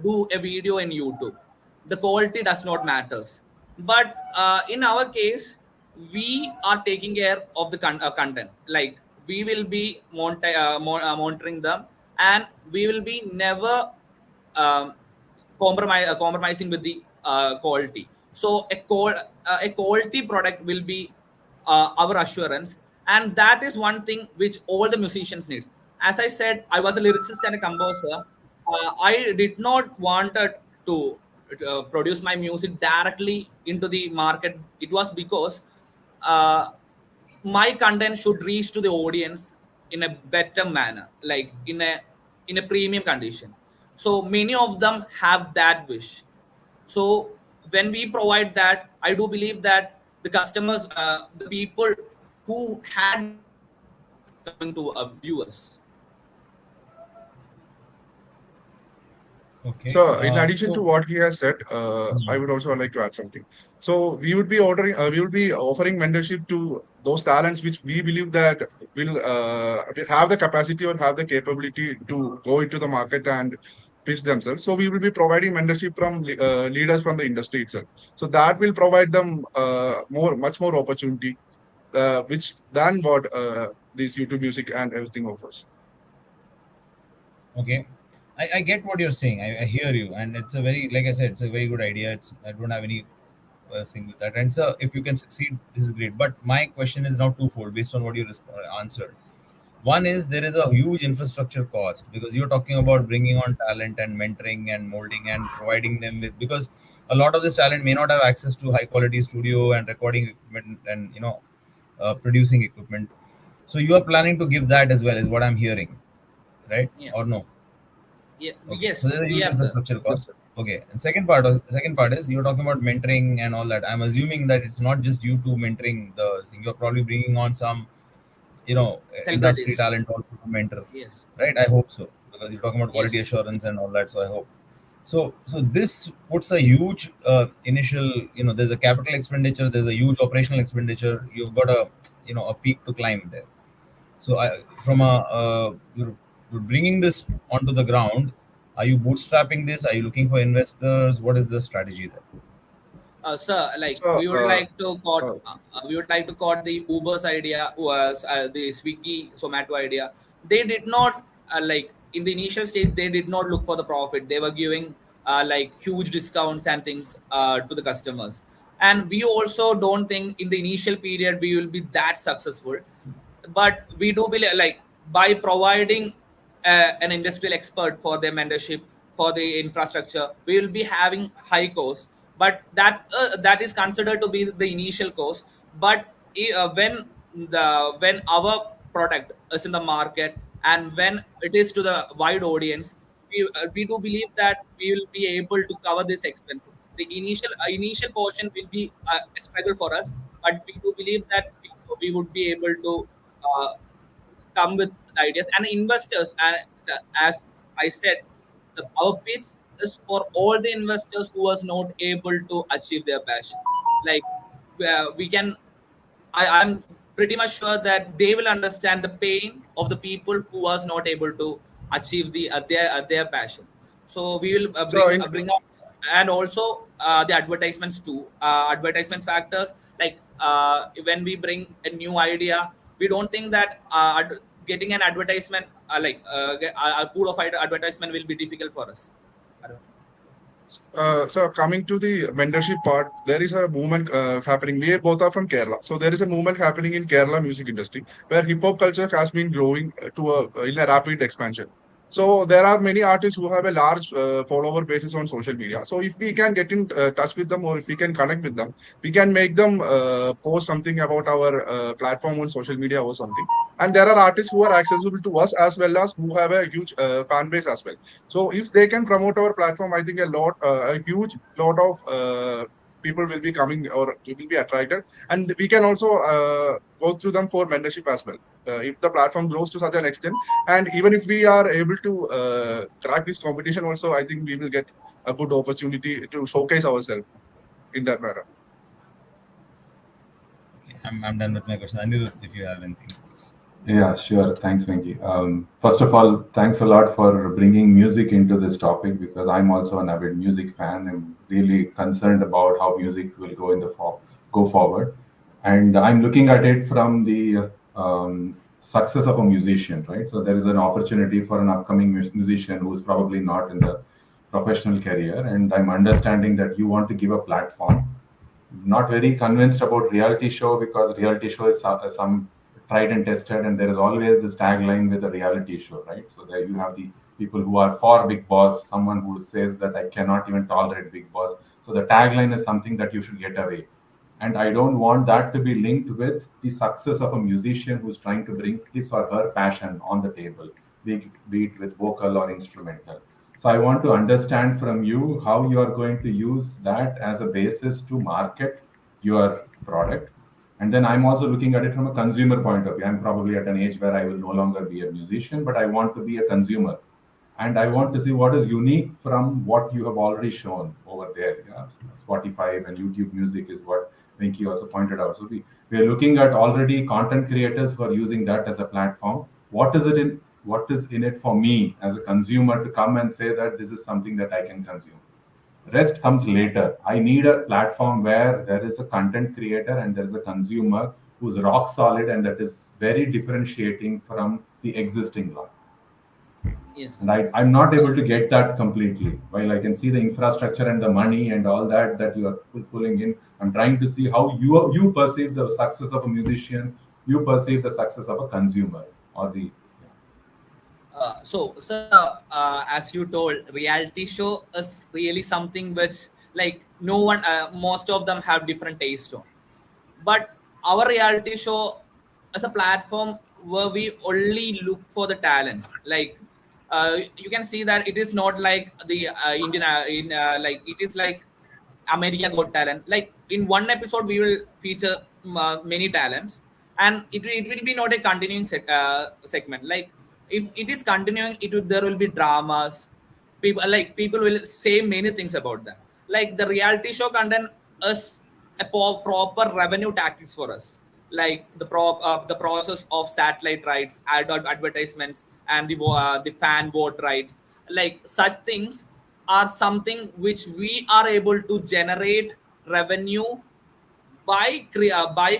do a video in YouTube. The quality does not matters, but in our case, we are taking care of the content. Like we will be monitoring them, and we will be never um, compromising with the quality. So a quality product will be our assurance, and that is one thing which all the musicians needs. As I said, I was a lyricist and a composer. I did not wanted to produce my music directly into the market. It was because uh, my content should reach to the audience in a better manner, like in a premium condition. So many of them have that wish. So when we provide that, I do believe that the customers, the people who had wish, will be coming to viewers.
Okay.
So, in addition to
So
what he has said, I
hmm,
would also like to add something. So, we would be offering mentorship to those talents which we believe that will have the capacity or have the capability to go into the market and pitch themselves. So, we will be providing mentorship from leaders from the industry itself. So, that will provide them much more opportunity, which than what this YouTube Music and everything offers.
okay, I get what you're saying. I hear you, and it's a very, like I said, it's a very good idea. I don't have any thing with that. And so, if you can succeed, this is great. But my question is now twofold based on what you answered. One is there is a huge infrastructure cost, because you're talking about bringing on talent and mentoring and molding and providing them with, because a lot of this talent may not have access to high quality studio and recording equipment and producing equipment. So you are planning to give that as well, is what I'm hearing, right?
Yeah,
Or no?
yeah,
Okay, so
yes,
there's a
we
huge
have the.
infrastructure
Yes,
cost.
sir.
Okay, and second part is you're talking about mentoring and all that. I'm assuming that it's not just you two mentoring the thing. You're probably bringing on some, industry
Celebrities.
talent also to mentor,
Yes,
right? I hope so, because you're talking about quality
yes.
assurance and all that. So I hope. So this puts a huge initial. There's a capital expenditure. There's a huge operational expenditure. You've got a peak to climb there. So, from you're bringing this onto the ground. Are you bootstrapping this? Are you looking for investors? What is the strategy there?
Sir, like
So,
we would like to quote the Uber's idea was the Swiggy Zomato idea. They did not like in the initial stage. They did not look for the profit. They were giving like huge discounts and things to the customers. And we also don't think in the initial period we will be that successful, but we do believe like by providing an industrial expert for their mentorship for the infrastructure, we will be having high cost, but that is considered to be the initial cost. But when our product is in the market and when it is to the wide audience, we do believe that we will be able to cover these expenses. The initial portion will be a struggle for us, but we do believe that we would be able to uh, come with the ideas and investors. And as I said, our pitch is for all the investors who was not able to achieve their passion. Like we can, I'm pretty much sure that they will understand the pain of the people who was not able to achieve their passion. So we will
so in
bring up, and also the advertisements too. Advertisements factors, like when we bring a new idea, we don't think that getting an advertisement a pool of advertisement will be difficult for us. I don't know.
So coming to the mentorship part, there is a movement happening. We both are from Kerala, so there is a movement happening in Kerala music industry where hip hop culture has been growing in a rapid expansion. So there are many artists who have a large follower basis on social media. So if we can get in touch with them, or if we can connect with them, we can make them post something about our platform on social media or something. And there are artists who are accessible to us as well as who have a huge fan base as well. So if they can promote our platform, I think a huge lot of people will be coming or will be attracted, and we can also go through them for mentorship as well. If the platform grows to such an extent, and even if we are able to crack this competition, also I think we will get a good opportunity to showcase ourselves in that manner.
Okay, I'm done with my question. I knew if you have anything, please.
Yeah, sure. Thanks, Venki. First of all, thanks a lot for bringing music into this topic because I'm also an avid music fan. I'm really concerned about how music will go forward, and I'm looking at it from the success of a musician, right? So there is an opportunity for an upcoming musician who is probably not in the professional career, and I'm understanding that you want to give a platform. Not very convinced about reality show because reality show is some tried and tested, and there is always this tagline with a reality show, right? So there you have the people who are for Big Boss, someone who says that I cannot even tolerate Big Boss. So the tagline is something that you should get away, and I don't want that to be linked with the success of a musician who's trying to bring his or her passion on the table, be it with vocal or instrumental. So I want to understand from you how you are going to use that as a basis to market your product. And then I'm also looking at it from a consumer point of view. I'm probably at an age where I will no longer be a musician, but I want to be a consumer. And I want to see what is unique from what you have already shown over there. Yeah? Spotify and YouTube Music is what Vinky also pointed out. So we are looking at already content creators who are using that as a platform. What is in it for me as a consumer to come and say that this is something that I can consume? Rest comes later. I need a platform where there is a content creator and there is a consumer who's rock solid and that is very differentiating from the existing lot.
Yes, sir.
And I'm not
So,
able to get that completely. While I can see the infrastructure and the money and all that you are pulling in, I'm trying to see how you perceive the success of a musician, you perceive the success of a consumer or the.
sir, as you told, reality show is really something which, like, no one, most of them have different taste on. But our reality show as a platform where we only look for the talents. Like you can see that it is not like the Indian in like it is like America Got Talent. Like in one episode, we will feature many talents, and it will be not a continuing segment. Like if it is continuing, there will be dramas. People will say many things about them. Like the reality show content is a proper revenue tactics for us. Like the process of satellite rights, advertisements, and the fan vote rights. Like such things are something which we are able to generate revenue by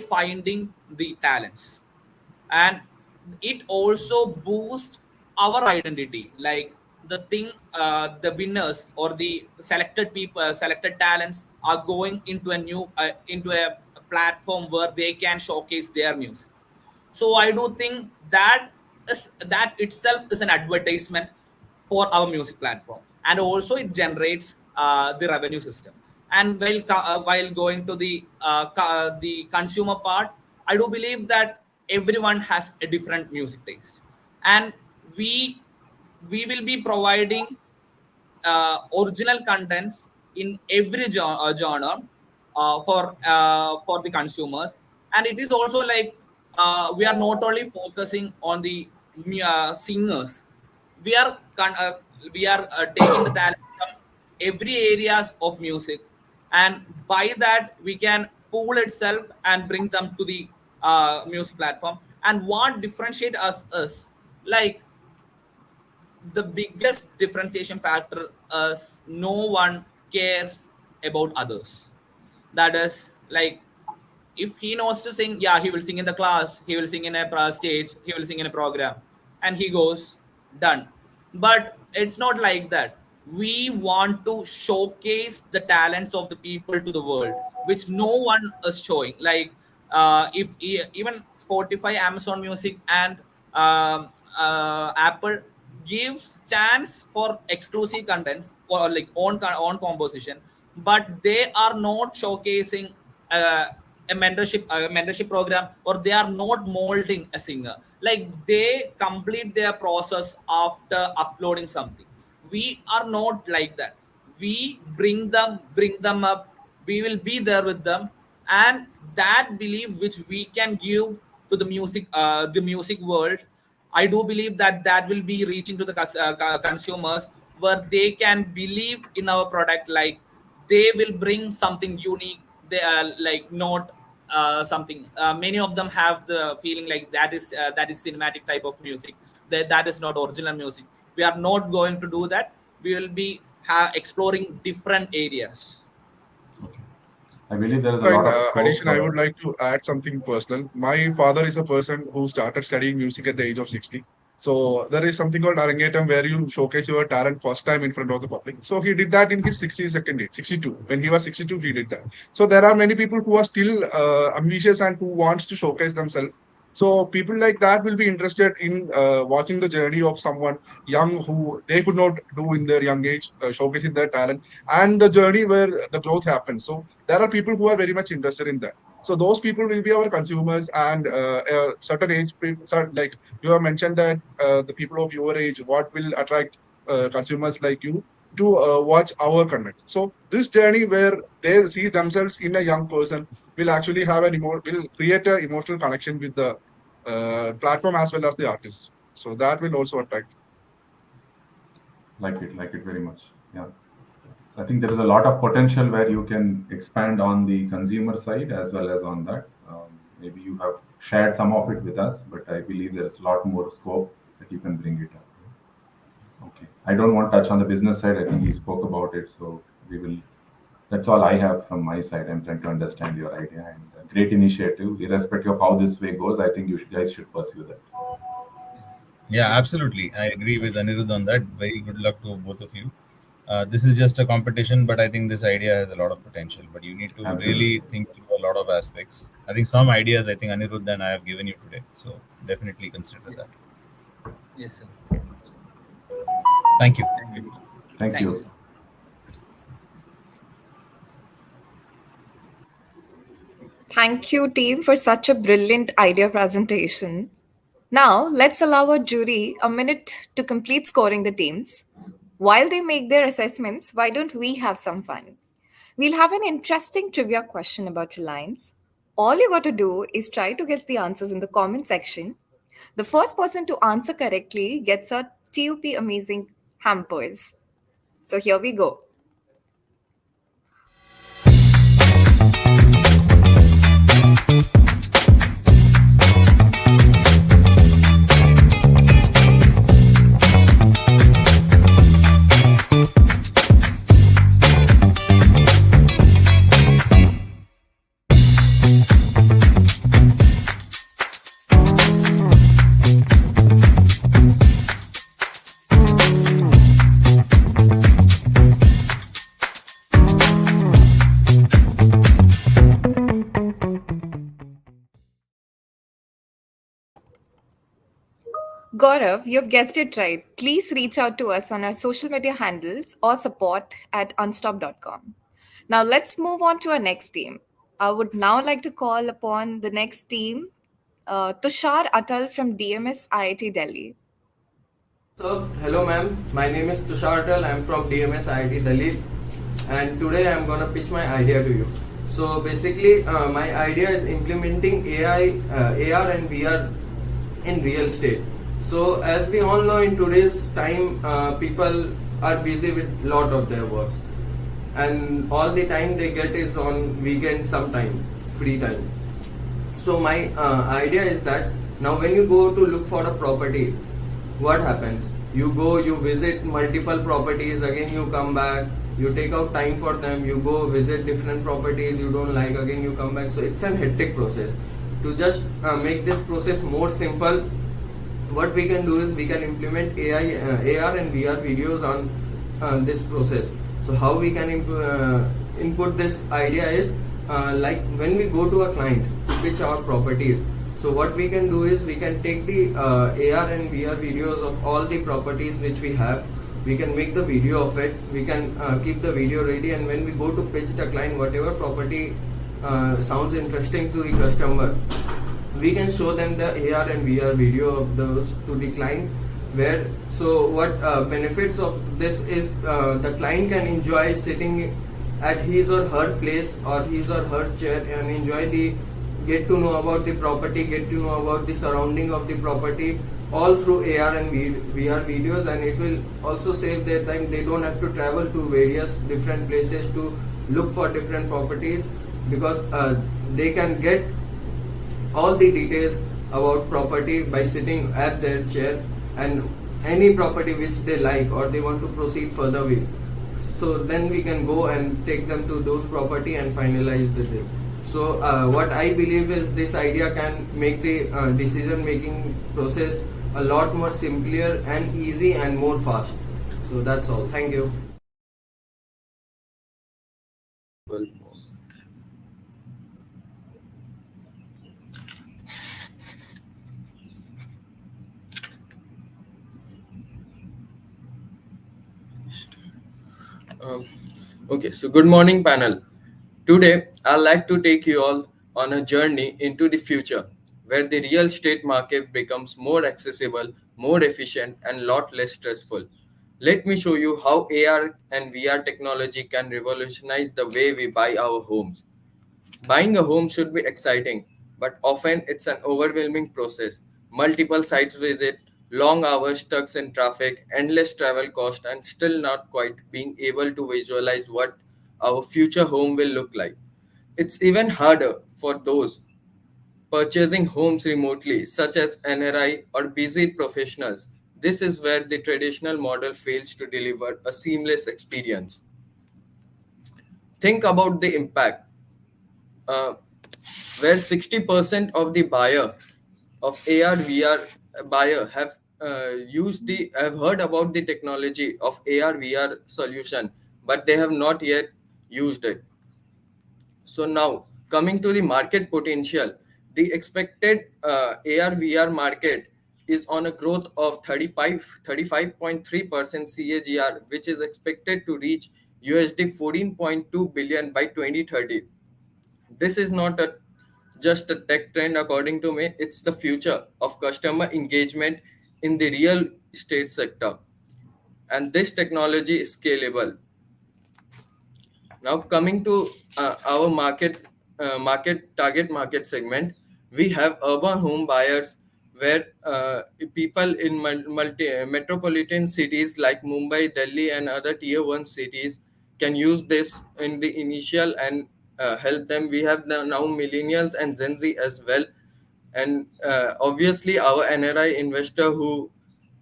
finding the talents, and it also boosts our identity. Like the thing, the winners or the selected people, selected talents are going into a platform where they can showcase their music. So I do think that itself is an advertisement for our music platform, and also it generates the revenue system. And while going to the consumer part, I do believe that everyone has a different music taste, and we we will be providing original contents in every genre for the consumers. And it is also like we are not only focusing on the singers. We are taking the talents from every areas of music, and by that we can pool itself and bring them to the music platform. And what differentiate us is like the biggest differentiation factor is no one cares about others. That is like, if he knows to sing, yeah, he will sing in the class, he will sing in a stage, he will sing in a program, and he goes done. But it's not like that. We want to showcase the talents of the people to the world, which no one is showing. Like if even Spotify, Amazon Music, and Apple gives chance for exclusive contents or like own composition, but they are not showcasing uh, a mentorship program, or they are not molding a singer. Like they complete their process after uploading something. We are not like that. We bring them up. We will be there with them, and that belief which we can give to the music world, I do believe that that will be reaching to the consumers, where they can believe in our product. Like they will bring something unique. They are like not something. Many of them have the feeling like that is cinematic type of music. That is not original music. We are not going to do that. We will be exploring different areas.
Okay. I believe there is a
So,
lot
in
of scope
addition, I would
for.
like to add something personal. My father is a person who started studying music at the age of 60. So, there is something called Arangetam where you showcase your talent first time in front of the public. So, he did that in his 62nd age, 62. When he was 62, he did that. So, there are many people who are still ambitious and who wants to showcase themselves. So, people like that will be interested in watching the journey of someone young who they could not do in their young age, showcasing their talent, and the journey where the growth happens. So, there are people who are very much interested in that. So those people will be our consumers, and a certain age, like you have mentioned that the people of your age, what will attract consumers like you to watch our content. So this journey where they see themselves in a young person will actually have will create an emotional connection with the platform as well as the artist. So that will also attract.
Like it very much. Yeah. So I think there is a lot of potential where you can expand on the consumer side as well as on that. Maybe you have shared some of it with us, but I believe there's a lot more scope that you can bring it up. Okay. I don't want to touch on the business side. I think he spoke about it, so we will. That's all I have from my side. I'm trying to understand your idea, and a great initiative. Irrespective of how this way goes, I think guys should pursue that.
Yeah, absolutely. I agree with Anirudh on that. Very good luck to both of you. This is just a competition, but I think this idea has a lot of potential. But you need to
Absolutely.
really think through a lot of aspects. I think some ideas, I think Anirudh and I have given you today. So definitely consider
Yes,
that.
yes, sir.
Thank you.
Thank
Thank you,
you.
sir.
Thank you, team, for such a brilliant idea presentation. Now, let's allow our jury a minute to complete scoring the teams. While they make their assessments, why don't we have some fun? We'll have an interesting trivia question about Reliance. All you got to do is try to guess the answers in the comment section. The first person to answer correctly gets a TUP Amazing Hampers. So here we go. Gaurav, you've guessed it right. Please reach out to us on our social media handles or support at unstop.com. Now let's move on to our next team. I would now like to call upon the next team, Tushar Atal from DMS IIT Delhi.
So, hello ma'am, my name is Tushar Atal, I'm from DMS IIT Delhi, and today I'm gonna pitch my idea to you. So basically, my idea is implementing AI, AR and VR in real estate. So as we all know, in today's time, people are busy with lot of their works, and all the time they get is on weekends, sometime free time. So my idea is that now when you go to look for a property, what happens? You go, you visit multiple properties, again you come back, you take out time for them, you go visit different properties you don't like, again you come back. So it's an hectic process. To just make this process more simple, what we can do is we can implement AR and VR videos on this process. So how we can input this idea is like when we go to a client to pitch our properties. So what we can do is we can take the AR and VR videos of all the properties which we have. We can make the video of it. We can keep the video ready, and when we go to pitch the client, whatever property sounds interesting to the customer, we can show them the AR and VR video of those to the client. Where so what benefits of this is the client can enjoy sitting at his or her place or his or her chair and enjoy the get to know about the property, get to know about the surrounding of the property, all through AR and VR videos, and it will also save their time. They don't have to travel to various different places to look for different properties, because they can get all the details about property by sitting at their chair, and any property which they like or they want to proceed further with. So then we can go and take them to those property and finalize the deal. So what I believe is this idea can make the decision making process a lot more simpler and easy and more fast. So that's all. Thank you. Um, okay, so good morning, panel. Today, I'd like to take you all on a journey into the future where the real estate market becomes more accessible, more efficient, and a lot less stressful. Let me show you how AR and VR technology can revolutionize the way we buy our homes. Buying a home should be exciting, but often it's an overwhelming process. Multiple sites visit, long hours stuck in traffic, endless travel cost, and still not quite being able to visualize what our future home will look like. It's even harder for those purchasing homes remotely, such as NRI or busy professionals. This is where the traditional model fails to deliver a seamless experience. Think about the impact. Uh, where 60% of the buyer of AR VR buyer have heard about the technology of AR VR solution, but they have not yet used it. So now coming to the market potential, the expected AR VR market is on a growth of 35.3% CAGR, which is expected to reach USD 14.2 billion by 2030. This is not a just a tech trend. According to me, it's the future of customer engagement in the real estate sector, and this technology is scalable. Now coming to our market target market segment, we have urban home buyers, where people in metropolitan cities like Mumbai, Delhi, and other tier one cities can use this in the initial and help them. We have now millennials and Gen Z as well, and obviously our NRI investor who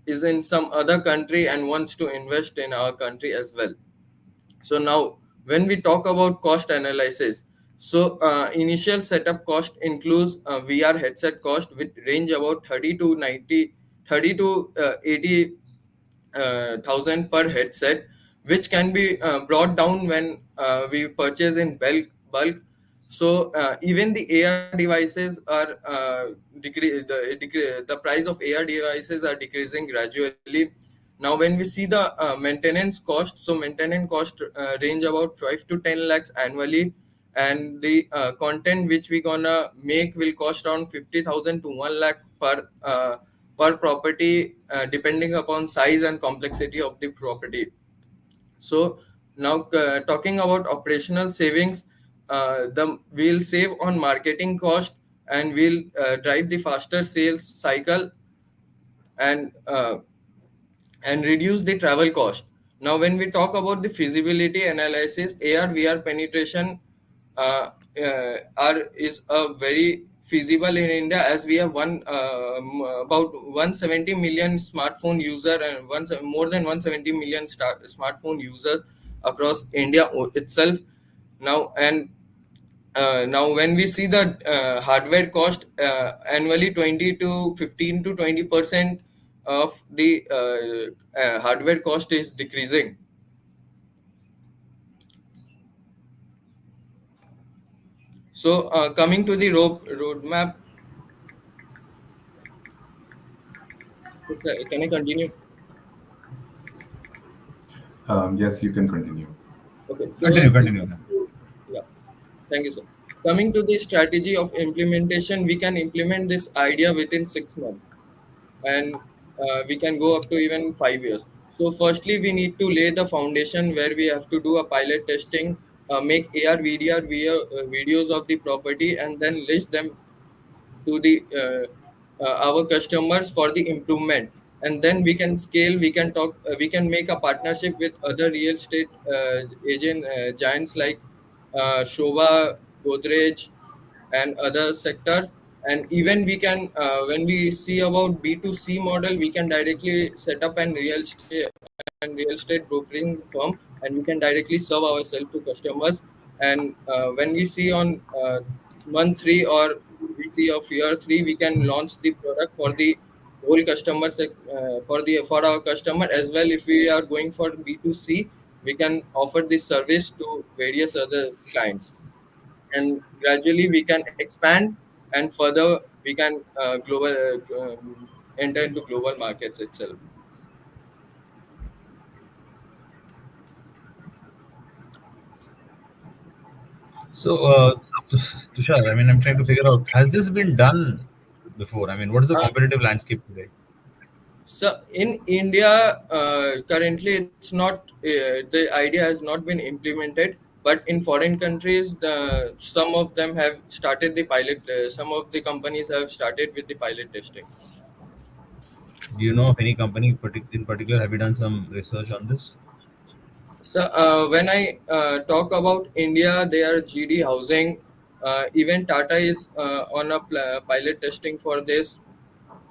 is in some other country and wants to invest in our country as well. So now, when we talk about cost analysis, so initial setup cost includes VR headset cost, with range about 30 to 90, 30 to 80 thousand per headset, which can be brought down when we purchase in bulk. So even the AR devices are the price of AR devices are decreasing gradually. Now when we see the maintenance cost, so maintenance cost range about 5 to 10 lakhs annually, and the content which we gonna make will cost around 50,000 to 1 lakh per property, depending upon size and complexity of the property. So now talking about operational savings, the we'll save on marketing cost, and we'll drive the faster sales cycle, and reduce the travel cost. Now, when we talk about the feasibility analysis, AR VR penetration is a very feasible in India, as we have about 170 million smartphone user, and more than 170 million smartphone users across India itself. Now, when we see the hardware cost, annually 20 to 15 to 20% of the hardware cost is decreasing. So coming to the roadmap, can I continue?
Yes, you can continue.
Okay, so
Continue, continue.
yeah, thank you, sir. Coming to the strategy of implementation, we can implement this idea within 6 months, and we can go up to even 5 years. So, firstly, we need to lay the foundation, where we have to do a pilot testing, make AR, VDR videos of the property, and then list them to the our customers for the improvement. And then we can scale. We can make a partnership with other real estate agent giants like Shova, Godrej, and other sector. And even we can, when we see about B2C model, we can directly set up an real estate brokering firm, and we can directly serve ourselves to customers. And when we see on month 3, or we see of year 3, we can launch the product for the whole for our customer as well. If we are going for B2C, we can offer this service to various other clients, and gradually we can expand, and further we can enter into global markets itself.
So, Tushar, I mean, I'm trying to figure out, has this been done before? I mean, what is the
uh,
competitive landscape today?
so in India, currently it's not the idea has not been implemented, but in foreign countries, some of them have started the pilot some of the companies have started with the pilot testing.
Do you know of any company in particular? Have you done some research on this?
So when I talk about India, they are GD Housing. Even Tata is on a pilot testing for this,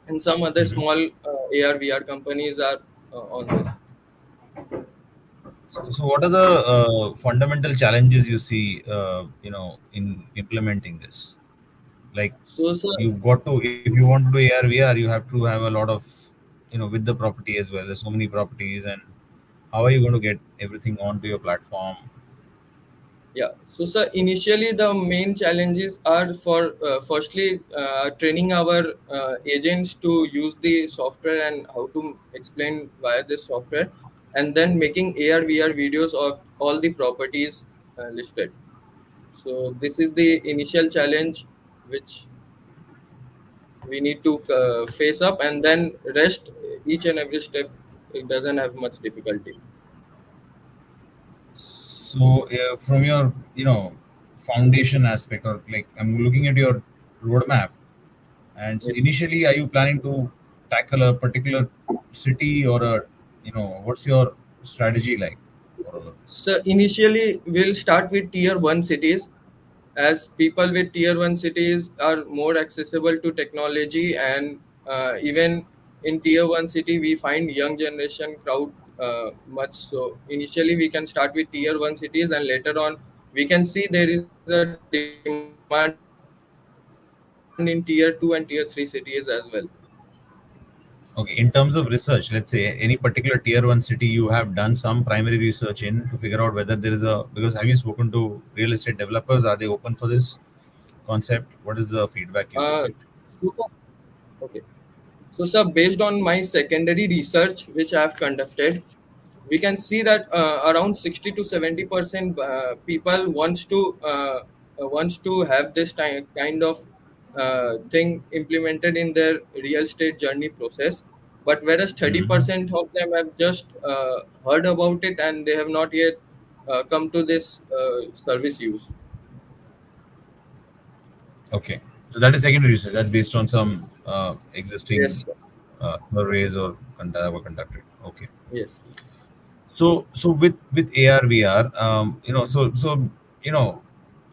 and some other
Mhm.
small AR VR companies are on this.
So what are the fundamental challenges you see, in implementing this? Like,
So, sir,
you've got to, if you want to do AR VR, you have to have a lot of, with the property as well. There's so many properties, and how are you going to get everything onto your platform?
yeah. So, sir, initially the main challenges are for firstly training our agents to use the software and how to explain via this software, and then making AR VR videos of all the properties listed. So this is the initial challenge which we need to face up, and then rest each and every step, it doesn't have much difficulty.
So, from your, foundation aspect, or like I'm looking at your roadmap, and so
Yes.
initially, are you planning to tackle a particular city or a, what's your strategy like for all of this?
So initially we'll start with tier 1 cities, as people with tier 1 cities are more accessible to technology, and even in tier 1 city we find young generation crowd much. So initially we can start with tier 1 cities, and later on we can see there is a demand in tier 2 and tier 3 cities as well.
Okay, in terms of research, let's say any particular tier one city you have done some primary research in to figure out whether there is a, because have you spoken to real estate developers? Are they open for this concept? What is the feedback you've
uh,
received?
so, okay. So, sir, based on my secondary research which I have conducted, we can see that around 60 to 70% people wants to have this kind of thing implemented in their real estate journey process. But whereas
Mhm.
30% of them have just heard about it, and they have not yet come to this service use.
Okay, so that is secondary research. That's based on some existing
Yes, sir.
surveys or were conducted. Okay.
Yes,
So with AR VR, you know,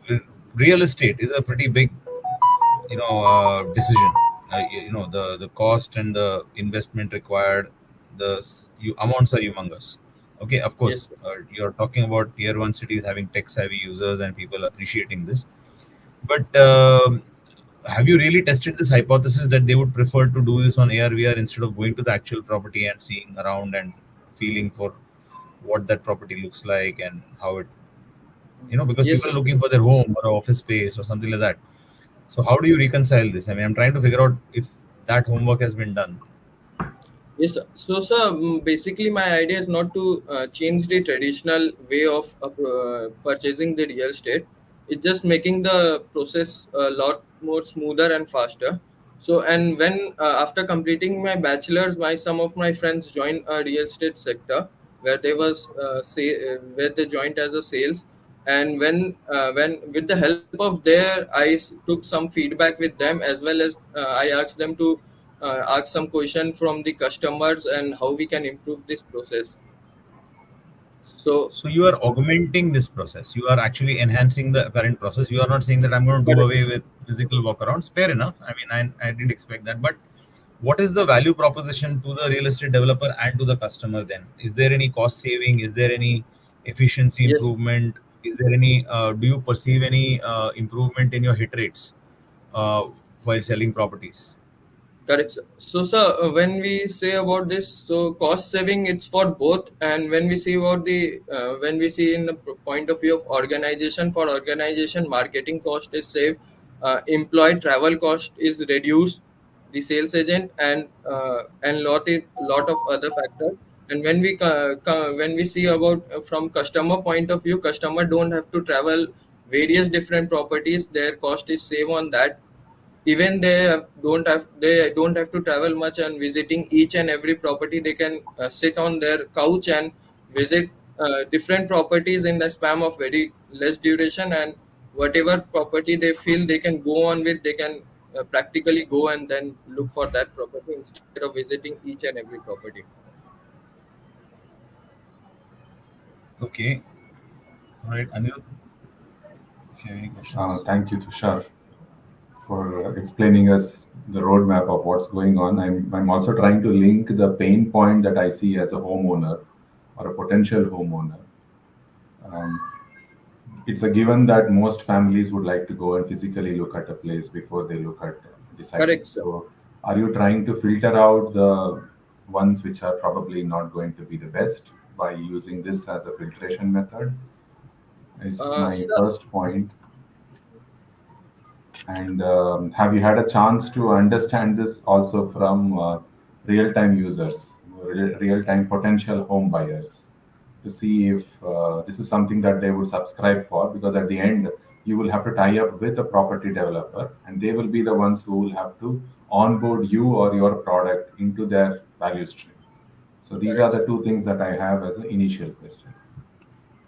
re- real estate is a pretty big decision. The cost and the investment required, amounts are humongous. Okay, of
yes,
course,
sir.
you're talking about tier one cities having tech savvy users and people appreciating this, but have you really tested this hypothesis that they would prefer to do this on AR VR instead of going to the actual property and seeing around and feeling for what that property looks like and how it, because
Yes,
people
sir.
are looking for their home or office space or something like that. So how do you reconcile this? I mean, I'm trying to figure out if that homework has been done.
Yes, sir. So, sir, basically, my idea is not to change the traditional way of purchasing the real estate. It's just making the process a lot more smoother and faster. So, and when after completing my bachelor's, my some of my friends joined a real estate sector where they was where they joined as a sales. And when with the help of their, took some feedback with them, as well as I asked them to ask some question from the customers and how we can improve this process. So
So you are augmenting this process. You are actually enhancing the current process. You are not saying that I'm going to do
correct.
away with physical walkarounds. Fair enough. I mean, I didn't expect that. But what is the value proposition to the real estate developer and to the customer then? Is there any cost saving? Is there any efficiency
Yes,
improvement? Is there any, do you perceive any improvement in your hit rates uh, while selling properties?
correct, sir. So, sir, when we say about this, so cost saving, it's for both. And when we see about the, when we see in the point of view of organization, for organization, marketing cost is saved, employee travel cost is reduced, the sales agent, and lot of other factors. And when we see about from customer point of view, customer don't have to travel various different properties. Their cost is save on that. Even they don't have to travel much and visiting each and every property. They can sit on their couch and visit different properties in the span of very less duration, and whatever property they feel they can go on with, they can practically go and then look for that property instead of visiting each and every property.
Okay. All right. Anil, if you have any questions.
Thank you, Tushar, for explaining us the roadmap of what's going on. I'm also trying to link the pain point that I see as a homeowner or a potential homeowner. Um, it's a given that most families would like to go and physically look at a place before they look at deciding.
Correct, sir.
So, are you trying to filter out the ones which are probably not going to be the best by using this as a filtration method? Is my
Sir,
first point. And have you had a chance to understand this also from real-time users, real-time potential home buyers, to see if this is something that they would subscribe for? Because at the end, you will have to tie up with a property developer, and they will be the ones who will have to onboard you or your product into their value stream. So these are
Correct,
the
sir.
two things that I have as an initial question.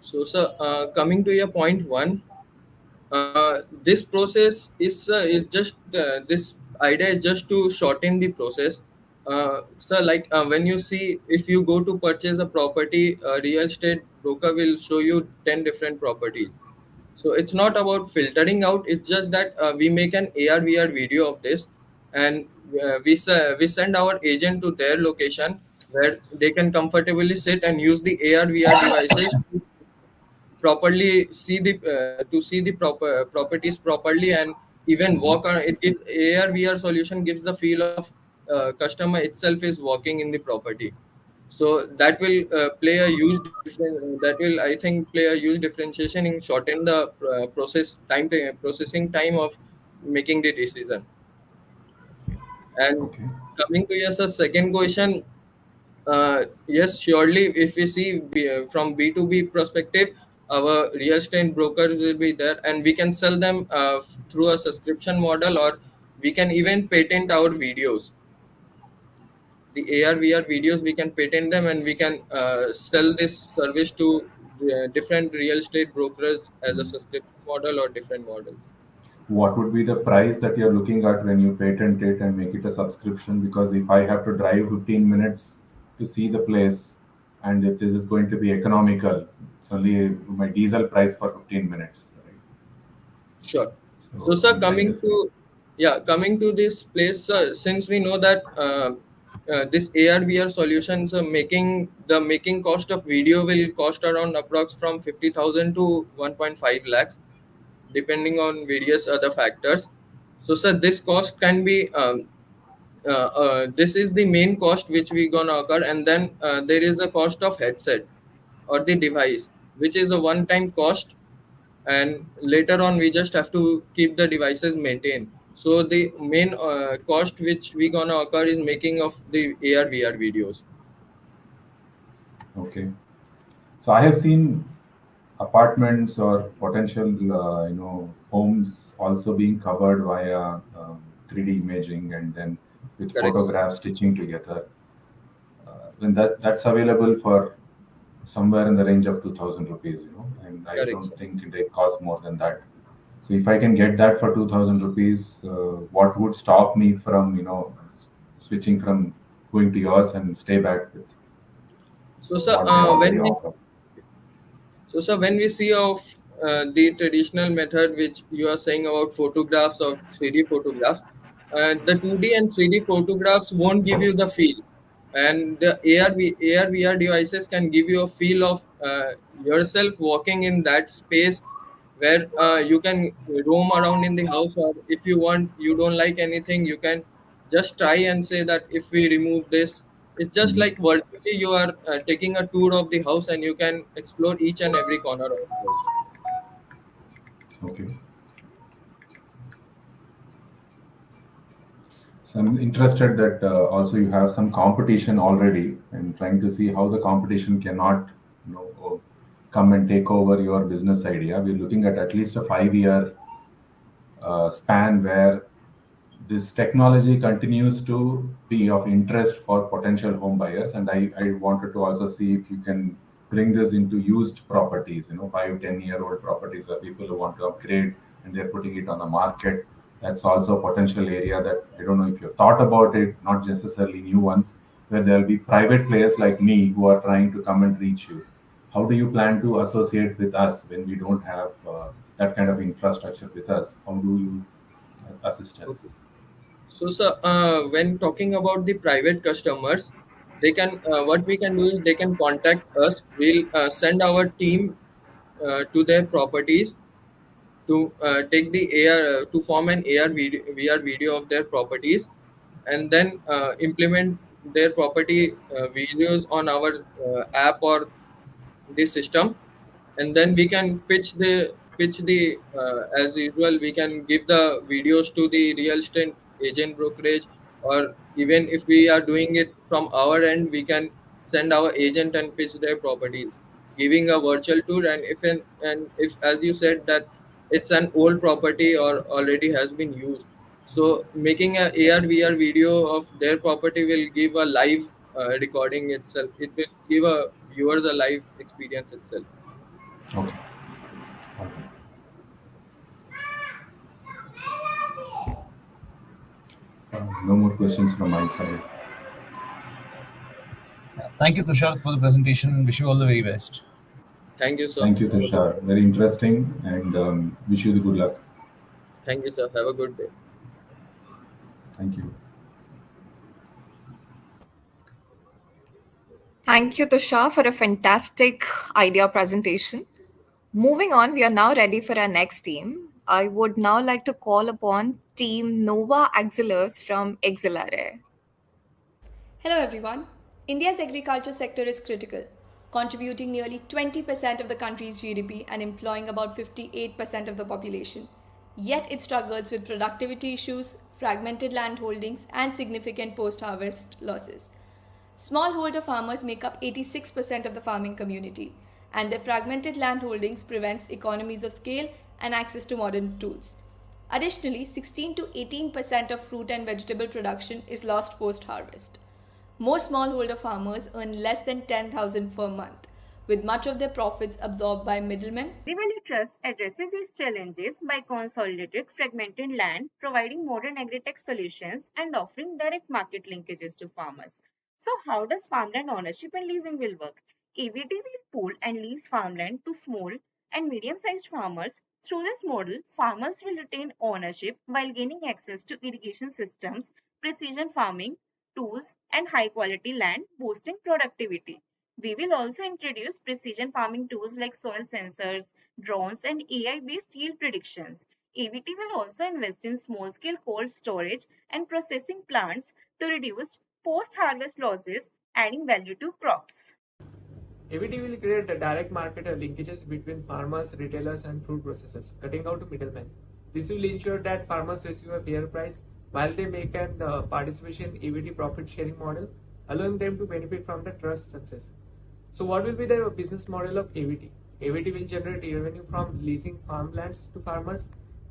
So, sir, coming to your point one, this process is just this idea is just to shorten the process. So, like when you see, if you go to purchase a property, a real estate broker will show you 10 different properties. So it's not about filtering out. It's just that we make an AR/VR video of this, and we send our agent to their location where they can comfortably sit and use the AR/VR devices to properly see the properties properly, and even
Mhm.
walk around. It gives AR/VR solution gives the feel of customer itself is walking in the property. So that will play a huge difference. That will, I think, play a huge differentiation in shorten the processing time of making the decision. And
Okay.
coming to your second question, yes, surely, if we see from B2B perspective, our real estate brokers will be there, and we can sell them through a subscription model, or we can even patent our videos. The AR/VR videos, we can patent them, and we can sell this service to different real estate brokers as a subscription model or different models.
What would be the price that you're looking at when you patent it and make it a subscription? Because if I have to drive 15 minutes to see the place, and if this is going to be economical, it's only my diesel price for 15 minutes, right?
Sure. So,
So
sir,
I'm trying to say,
coming to this place, since we know that this AR/VR solutions making cost of video will cost around approx from 50,000 to 1.5 lakhs, depending on various other factors. So, sir, this cost can be this is the main cost which we gonna occur, and then there is a cost of headset or the device, which is a one-time cost, and later on we just have to keep the devices maintained. So the main cost which we gonna occur is making of the AR/VR videos.
okay. So I have seen apartments or potential, homes also being covered via 3D imaging and then with
Correct, sir.
photographs stitching together. Then that's available for somewhere in the range of 2000 rupees, and I
Correct,
don't
sir.
think they cost more than that. So if I can get that for 2000 rupees, what would stop me from, switching from going to yours and stay back with
So, sir,
what they already offer?
when we see of the traditional method which you are saying about photographs or 3D photographs, the 2D and 3D photographs won't give you the feel, and the AR/VR devices can give you a feel of yourself walking in that space where you can roam around in the house, or if you want, you don't like anything, you can just try and say that if we remove this, it's just
Mhm.
like virtually you are taking a tour of the house, and you can explore each and every corner of the house.
Okay. So I'm interested that also you have some competition already, and trying to see how the competition cannot, come and take over your business idea. We're looking at least a 5 year span where this technology continues to be of interest for potential home buyers. And I wanted to also see if you can bring this into used properties, 5, 10 year old properties where people who want to upgrade and they're putting it on the market. That's also a potential area that I don't know if you've thought about it, not necessarily new ones, where there'll be private players like me who are trying to come and reach you. How do you plan to associate with us when we don't have that kind of infrastructure with us? How do you assist
Okay.
us?
So, sir, when talking about the private customers, they can what we can do is they can contact us. We'll send our team to their properties to take the AR to form an VR video of their properties, and then implement their property videos on our app or the system, and then we can pitch the as usual, we can give the videos to the real estate agent brokerage, or even if we are doing it from our end, we can send our agent and pitch their properties, giving a virtual tour. And if as you said that it's an old property or already has been used. So making a AR VR video of their property will give a live recording itself. It will give a viewers a live experience itself.
Okay. All right. No more questions from my side.
Yeah. Thank you, Tushar, for the presentation. Wish you all the very best.
Thank you, sir.
Thank you,
Have a good day.
Tushar. Very interesting, and wish you the good luck.
Thank you, sir. Have a good day.
Thank you.
Thank you, Tushar, for a fantastic idea presentation. Moving on, we are now ready for our next team. I would now like to call upon Team Nova Axilers from Exilare.
Hello everyone. India's agriculture sector is critical, contributing nearly 20% of the country's GDP and employing about 58% of the population. Yet it struggles with productivity issues, fragmented land holdings, and significant post harvest losses. Smallholder farmers make up 86% of the farming community, and their fragmented land holdings prevents economies of scale and access to modern tools. Additionally, 16 to 18% of fruit and vegetable production is lost post harvest. Most smallholder farmers earn less than 10,000 per month, with much of their profits absorbed by middlemen.
The Value Trust addresses these challenges by consolidated fragmented land, providing modern agri-tech solutions, and offering direct market linkages to farmers. So, how does farmland ownership and leasing will work? AVT will pool and lease farmland to small and medium-sized farmers. Through this model, farmers will retain ownership while gaining access to irrigation systems, precision farming tools, and high-quality land, boosting productivity. We will also introduce precision farming tools like soil sensors, drones, and AI-based yield predictions. AVT will also invest in small-scale cold storage and processing plants to reduce post-harvest losses, adding value to crops.
AVT will create the direct market linkages between farmers, retailers, and fruit processors, cutting out middlemen. This will ensure that farmers receive a fair price while they make an participation AVT profit sharing model, allowing them to benefit from the trust success. So, what will be the business model of AVT? AVT will generate revenue from leasing farmlands to farmers,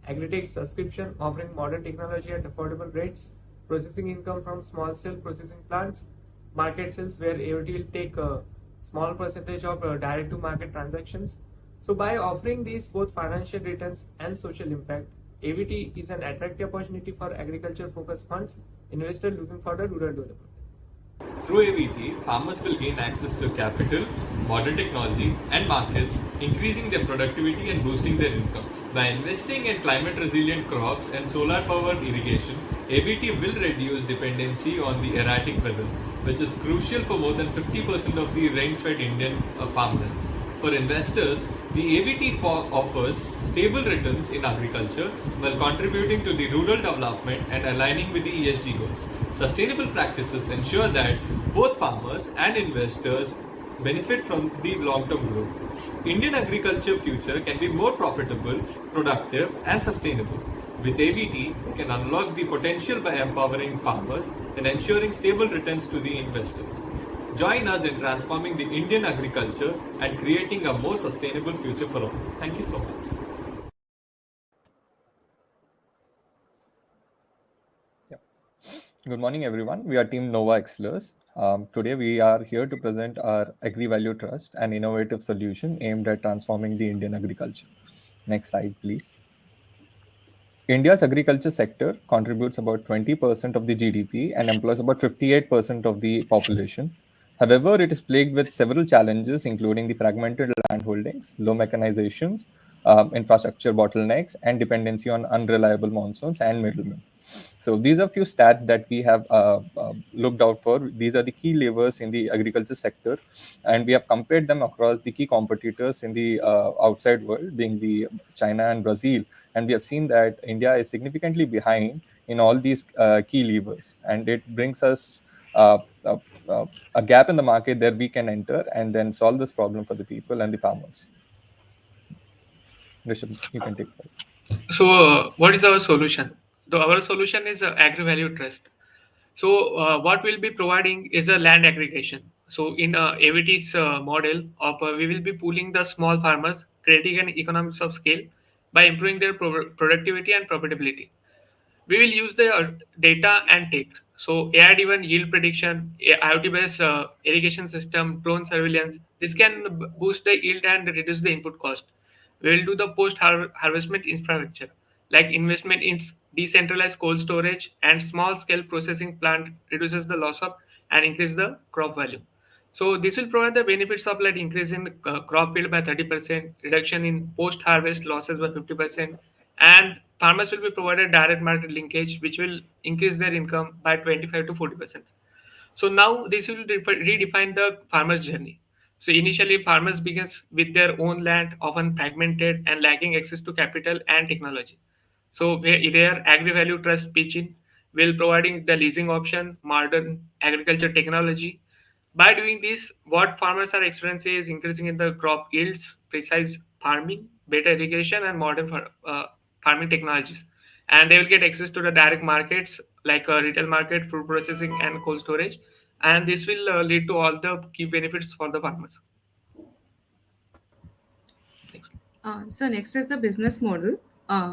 agri-tech subscription offering modern technology at affordable rates, processing income from small scale processing plants, market sales where AVT will take a small percentage of direct to market transactions. So by offering these both financial returns and social impact, AVT is an attractive opportunity for agriculture focused funds, investors looking for the rural development.
Through AVT, farmers will gain access to capital, modern technology, and markets, increasing their productivity and boosting their income. By investing in climate resilient crops and solar powered irrigation, AVT will reduce dependency on the erratic weather, which is crucial for more than 50% of the rain fed Indian farmlands. For investors, the AVT offers stable returns in agriculture while contributing to the rural development and aligning with the ESG goals. Sustainable practices ensure that both farmers and investors benefit from the long-term growth. Indian agriculture future can be more profitable, productive, and sustainable. With AVT, we can unlock the potential by empowering farmers and ensuring stable returns to the investors. Join us in transforming the Indian agriculture and creating a more sustainable future for all. Thank you so much.
Good morning, everyone. We are Team Nova Excellers. Today, we are here to present our Agri Value Trust, an innovative solution aimed at transforming the Indian agriculture. Next slide, please. India's agriculture sector contributes about 20% of the GDP and employs about 58% of the population. However, it is plagued with several challenges, including the fragmented land holdings, low mechanizations, infrastructure bottlenecks, and dependency on unreliable monsoons and middlemen. So these are few stats that we have looked out for. These are the key levers in the agriculture sector, and we have compared them across the key competitors in the outside world, being the China and Brazil, and we have seen that India is significantly behind in all these key levers, and it brings us uh, uh, a gap in the market that we can enter and then solve this problem for the people and the farmers. Rishabh, you can take it.
So, what is our solution? Our solution is Agri Value Trust. So, what we'll be providing is a land aggregation. So, in AVT's model of we will be pooling the small farmers, creating an economics of scale, by improving their productivity and profitability. We will use the data and tech. So AI-driven yield prediction, IoT-based irrigation system, drone surveillance. This can boost the yield and reduce the input cost. We will do the post-harvestment infrastructure, like investment in decentralized cold storage and small-scale processing plant reduces the loss of and increase the crop value. So this will provide the benefits of like increase in crop yield by 30%, reduction in post-harvest losses by 50%, and farmers will be provided direct market linkage, which will increase their income by 25 to 40%. So now this will redefine the farmer's journey. So initially, farmers begins with their own land, often fragmented and lacking access to capital and technology. So their agri-value trust pitch in will providing the leasing option, modern agriculture technology. By doing this, what farmers are experiencing is increasing in the crop yields, precise farming, better irrigation, and modern farming technologies. And they will get access to the direct markets like retail market, food processing, and cold storage. And this will lead to all the key benefits for the farmers.
So next is the business model.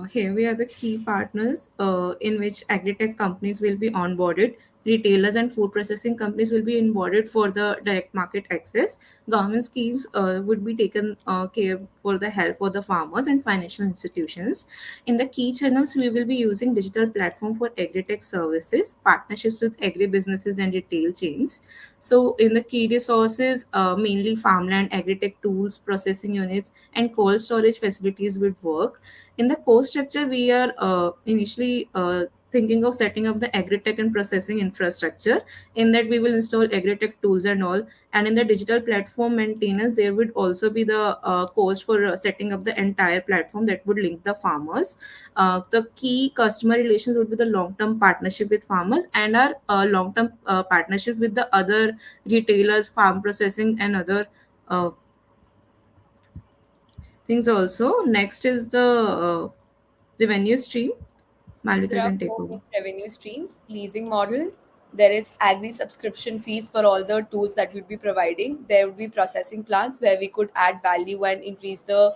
Here we are the key partners in which agri-tech companies will be onboarded. Retailers and food processing companies will be onboarded for the direct market access. Government schemes would be taken care for the help for the farmers and financial institutions. In the key channels, we will be using digital platform for agri-tech services, partnerships with agri-businesses and retail chains. So in the key resources, mainly farmland, agri-tech tools, processing units, and cold storage facilities would work. In the core structure, we are initially thinking of setting up the agri-tech and processing infrastructure. In that, we will install agri-tech tools and all. And in the digital platform maintenance, there would also be the cost for setting up the entire platform that would link the farmers. The key customer relations would be the long-term partnership with farmers and our long-term partnership with the other retailers, farm processing, and other uh, things also. Next is the revenue stream.
So there
Malvika
are
can take
four
over.
main revenue streams: leasing model. There is agri subscription fees for all the tools that we'd be providing. There would be processing plants where we could add value and increase the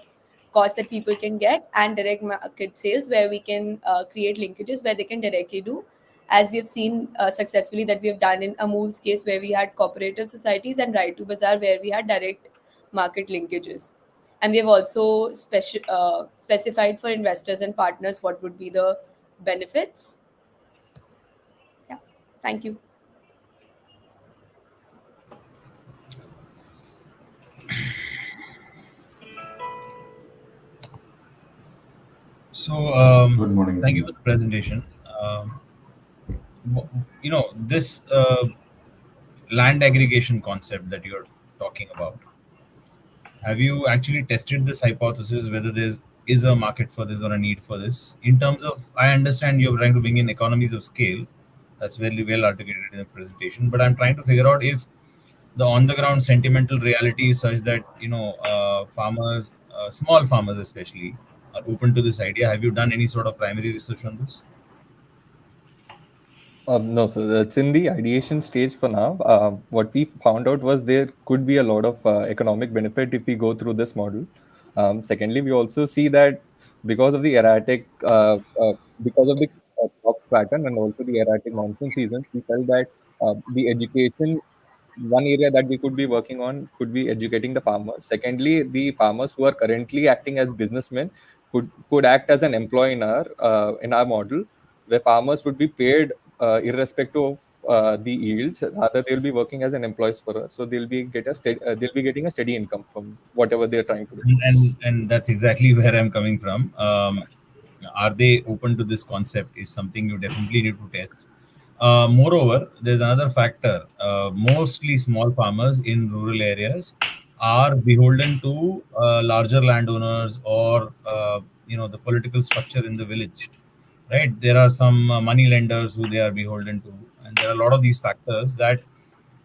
cost that people can get, and direct market sales where we can create linkages where they can directly do. As we have seen successfully that we have done in Amul's case, where we had cooperative societies, and Right to Bazaar, where we had direct market linkages. And we have also specified for investors and partners what would be the benefits. Yeah, thank you.
So,
Good morning,
thank you for
team.
the presentation. This land aggregation concept that you're talking about, have you actually tested this hypothesis whether there's is a market for this or a need for this? In terms of, I understand you're trying to bring in economies of scale. That's very well articulated in the presentation. But I'm trying to figure out if the on the ground sentimental reality is such that farmers, small farmers especially, are open to this idea. Have you done any sort of primary research on this?
No, so it's in the ideation stage for now. What we found out was there could be a lot of economic benefit if we go through this model. Secondly, we also see that because of the erratic, because of the crop pattern and also the erratic monsoon seasons, we felt that the education, one area that we could be working on could be educating the farmers. Secondly, the farmers who are currently acting as businessmen could act as an employee in our model, where farmers would be paid irrespective of the yields. Rather, they'll be working as an employees for us, so they'll be getting a steady income from whatever they're trying to do.
And that's exactly where I'm coming from. Are they open to this concept? Is something you definitely need to test. Moreover, there's another factor. Mostly small farmers in rural areas are beholden to larger landowners or the political structure in the village. Right? There are some money lenders who they are beholden to, and there are a lot of these factors that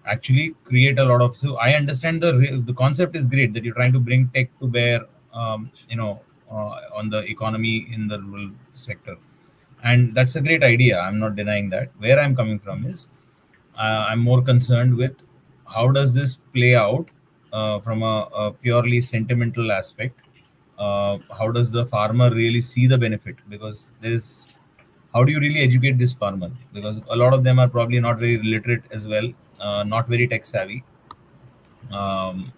actually create a lot of. So I understand the concept is great that you're trying to bring tech to bear, on the economy in the rural sector, and that's a great idea. I'm not denying that. Where I'm coming from is I'm more concerned with how does this play out from a purely sentimental aspect. How does the farmer really see the benefit? Because there is, how do you really educate this farmer? Because a lot of them are probably not very literate as well, not very tech savvy. Um,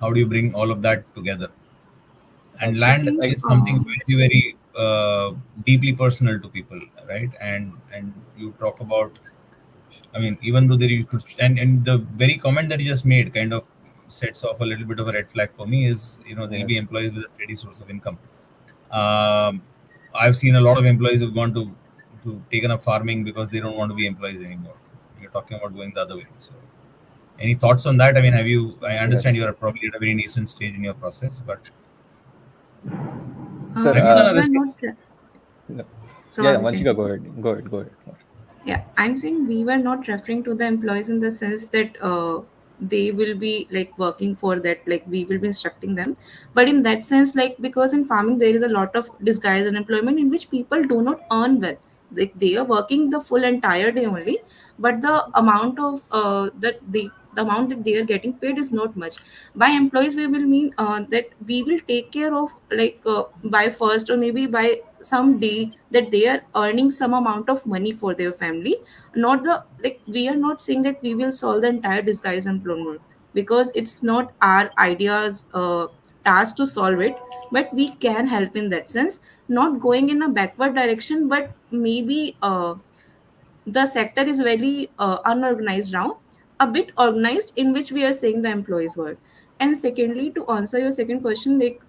how do you bring all of that together? And
I
land
think
is something very, very deeply personal to people, right? And you talk about, I mean, even though there you could, and the very comment that you just made kind of sets off a little bit of a red flag for me is, there'll be
Yes.
employees with a steady source of income. Um, I've seen a lot of employees who've gone to taken up farming because they don't want to be employees anymore. You're talking about going the other way. So, any thoughts on that? I mean, have you? I understand
Yes.
you are probably at a very nascent stage in your process, but
Sir,
have you
we
done a
were
risk?
not.
no. Yeah, yeah,
Sorry,
Vanshika, go ahead. Go ahead. Go ahead.
yeah, I'm saying we were not referring to the employees in the sense that they will be like working for that, like we will be instructing them. But in that sense, like because in farming there is a lot of disguised unemployment in which people do not earn well. Like they are working the full entire day only, but the amount of the amount that they are getting paid is not much. By employees, we will mean that we will take care of like by first or maybe by some day that they are earning some amount of money for their family. Not the like we are not saying that we will solve the entire disguise employment, because it's not our ideas task to solve it, but we can help in that sense, not going in a backward direction, but maybe the sector is very unorganized now, a bit organized, in which we are saying the employees were. And secondly, to answer your second question, like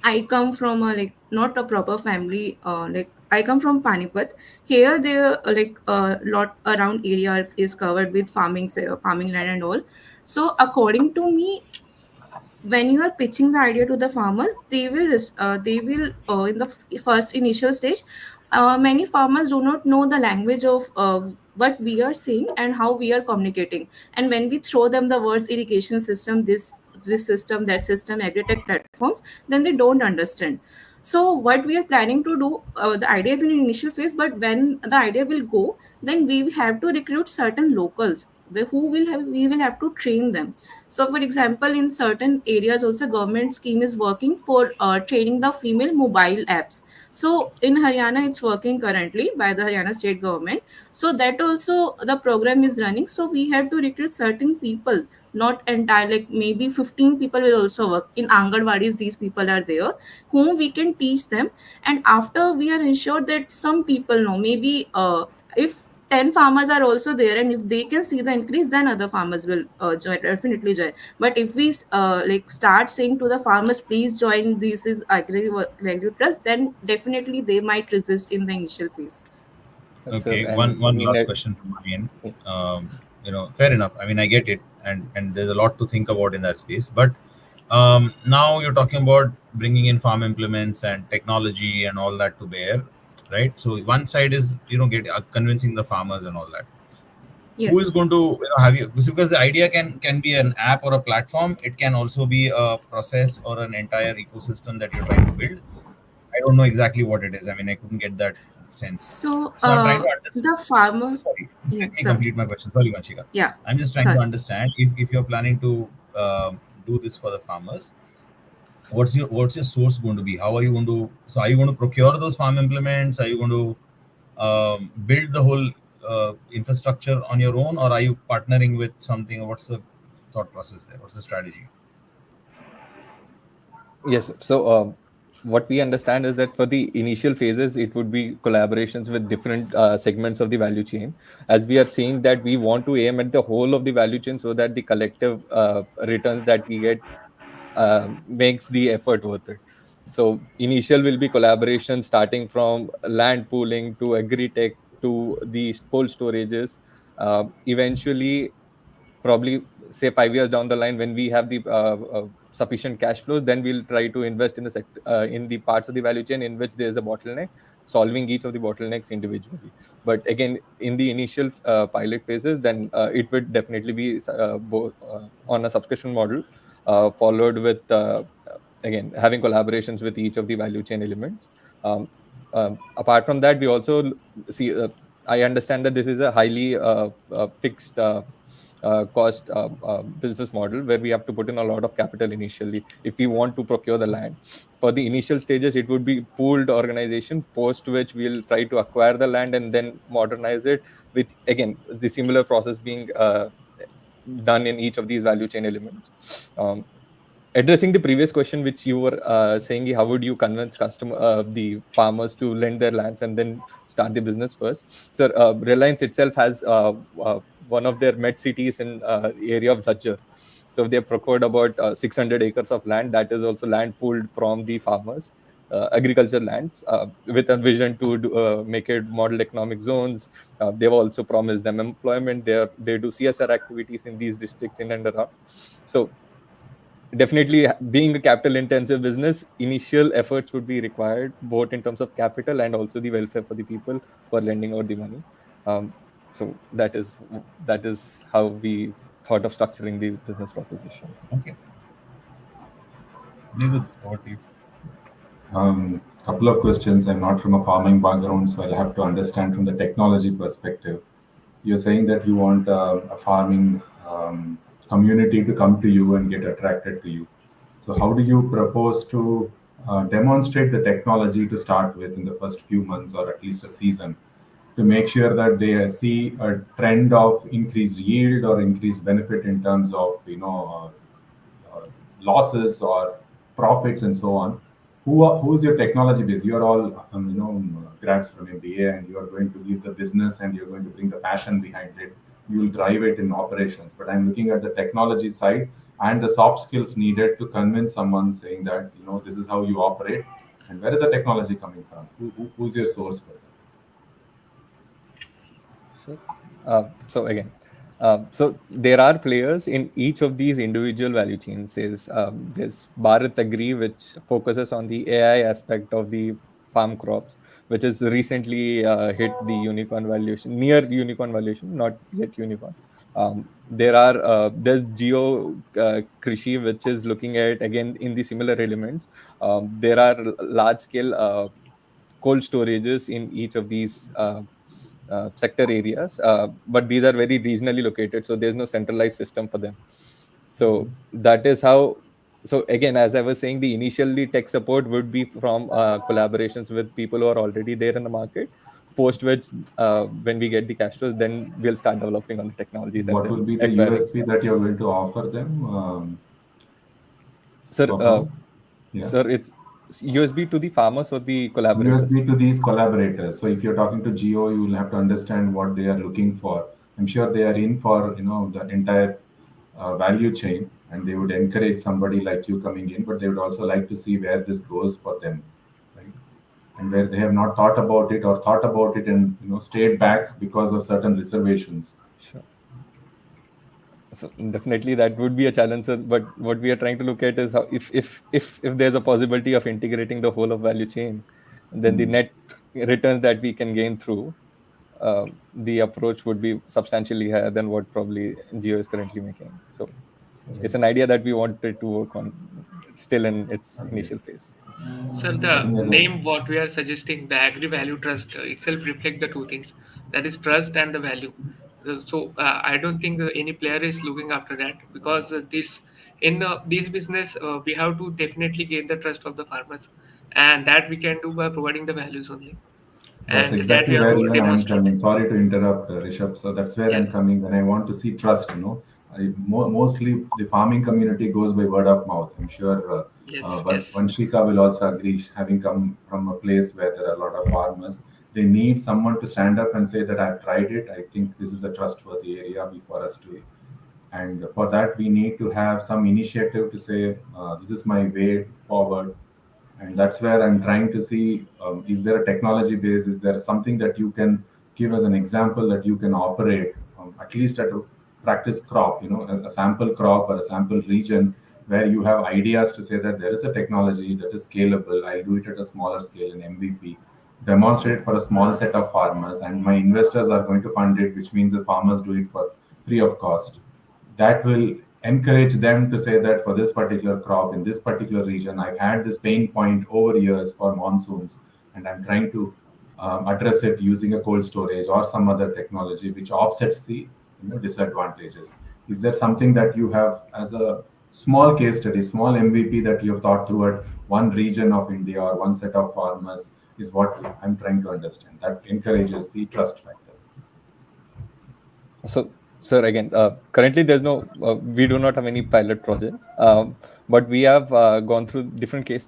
I come from a like not a proper family. Like I come from Panipat. Here, there like a lot around area is covered with farming, farming land and all. So according to me, when you are pitching the idea to the farmers, they will in the first initial stage, many farmers do not know the language of what we are saying and how we are communicating. And when we throw them the words irrigation system, this system, that system, agri-tech platforms, then they don't understand. So what we are planning to do, the idea is in initial phase, but when the idea will go, then we have to recruit certain locals who will have we will have to train them. So, for example, in certain areas, also government scheme is working for training the female mobile apps. So, in Haryana, it's working currently by the Haryana state government. So that also the program is running. So we have to recruit certain people, not entire, like maybe 15 people will also work in Anganwadis. These people are there whom we can teach them, and after we are ensured that some people know, maybe if 10 farmers are also there and if they can see the increase, then other farmers will definitely join. But if we like start saying to the farmers, please join, this is agri trust, then definitely they might resist in the initial phase.
Sir,
Okay,
and
one
in
last
it,
question from my end. Fair enough. I mean, I get it, and there's a lot to think about in that space. But now you're talking about bringing in farm implements and technology and all that to bear, right? So one side is get convincing the farmers and all that. Who is
Yes.
going to have you? Because the idea can be an app or a platform. It can also be a process or an entire ecosystem that you're trying to build. I don't know exactly what it is. I mean, I couldn't get that sense.
So
So I'm trying to understand.
the farmer,
Sorry, let
yes,
me
sir.
complete my question. Sorry, Vanshika.
Yeah,
I'm just trying to
sorry.
understand if you're planning to do this for the farmers, what's your source going to be? How are you going to? So are you going to procure those farm implements? Are you going to build the whole infrastructure on your own, or are you partnering with something? What's the thought process there? What's the strategy?
yes, sir. So, what we understand is that for the initial phases, it would be collaborations with different segments of the value chain. As we are seeing that we want to aim at the whole of the value chain so that the collective returns that we get makes the effort worth it. So, initial will be collaboration starting from land pooling to agri tech to the cold storages. Eventually, probably say 5 years down the line, when we have the sufficient cash flows, then we'll try to invest in the in the parts of the value chain in which there is a bottleneck, solving each of the bottlenecks individually. But again, in the initial pilot phases, then it would definitely be both on a subscription model, followed with again having collaborations with each of the value chain elements. um, Apart from that, we also see I understand that this is a highly fixed cost business model where we have to put in a lot of capital initially if we want to procure the land. For the initial stages, it would be pooled organization, post which we'll try to acquire the land and then modernize it, with again the similar process being done in each of these value chain elements. Addressing the previous question which you were saying, how would you convince customer the farmers to lend their lands and then start the business first? So Reliance itself has one of their met cities in area of Jhajjar. So they have procured about 600 acres of land. That is also land pooled from the farmers, agriculture lands, with a vision to make it model economic zones. They've also promised them employment. They do CSR activities in these districts in and around. So definitely, being a capital intensive business, initial efforts would be required, both in terms of capital and also the welfare for the people who are lending out the money. So that is how we thought of structuring the business proposition.
Okay. David, over to you.
Couple of questions. I'm not from a farming background, so I'll have to understand from the technology perspective. You're saying that you want a farming community to come to you and get attracted to you. So, how do you propose to demonstrate the technology to start with in the first few months or at least a season, to make sure that they see a trend of increased yield or increased benefit in terms of losses or profits and so on? Who's your technology base? You're all grads from MBA, and you're going to lead the business and you're going to bring the passion behind it. You'll drive it in operations. But I'm looking at the technology side and the soft skills needed to convince someone, saying that this is how you operate, and where is the technology coming from? Who's your source for that?
Sure. So again, so there are players in each of these individual value chains. There's Bharat Agri, which focuses on the AI aspect of the farm crops, which has recently hit the unicorn valuation, near unicorn valuation, not yet unicorn. There's Geo Krishi, which is looking at again in the similar elements. There are large scale cold storages in each of these sector areas, but these are very regionally located, so there's no centralized system for them. So that is how. So again, as I was saying, the initially tech support would be from collaborations with people who are already there in the market. Post which, when we get the cash flows, then we'll start developing on the technologies and
What will
then
be the
acquiring.
USP that you're going to offer them?
Sir,
Swapam? Yeah.
sir, it's USB to the farmers or the collaborators.
USB to these collaborators. So if you're talking to Geo, you will have to understand what they are looking for. I'm sure they are in for the entire value chain, and they would encourage somebody like you coming in, but they would also like to see where this goes for them, right? And where they have not thought about it or thought about it and stayed back because of certain reservations.
Sure. So definitely that would be a challenge, sir. But what we are trying to look at is how if there's a possibility of integrating the whole of value chain, then the net returns that we can gain through the approach would be substantially higher than what probably Geo is currently making. So it's an idea that we wanted to work on, still in its initial phase.
Sir, the name what we are suggesting, the Agri Value Trust, itself reflect the two things, that is trust and the value. So I don't think any player is looking after that, because this business we have to definitely gain the trust of the farmers, and that we can do by providing the values only,
That's
and that we
exactly
have
where
to
even I'm
demonstrate.
coming. Sorry to interrupt, Rishabh. So that's where
Yeah.
I'm coming when I want to see trust. Mostly the farming community goes by word of mouth. I'm sure
Yes.
but
Yes.
Vanshika will also agree, having come from a place where there are a lot of farmers. They need someone to stand up and say that I've tried it. I think this is a trustworthy area for us to. And for that, we need to have some initiative to say, this is my way forward. And that's where I'm trying to see, is there a technology base? Is there something that you can give as an example that you can operate, at least at a practice crop, a sample crop or a sample region, where you have ideas to say that there is a technology that is scalable. I'll do it at a smaller scale in MVP, demonstrate it for a small set of farmers, and my investors are going to fund it, which means the farmers do it for free of cost. That will encourage them to say that for this particular crop in this particular region, I've had this pain point over years for monsoons, and I'm trying to address it using a cold storage or some other technology which offsets the disadvantages. Is there something that you have as a small case study, small MVP that you have thought through at one region of India or one set of farmers? Is what I'm trying to understand. That encourages the trust factor.
So, sir, again, currently there's no, we do not have any pilot project, but we have gone through different case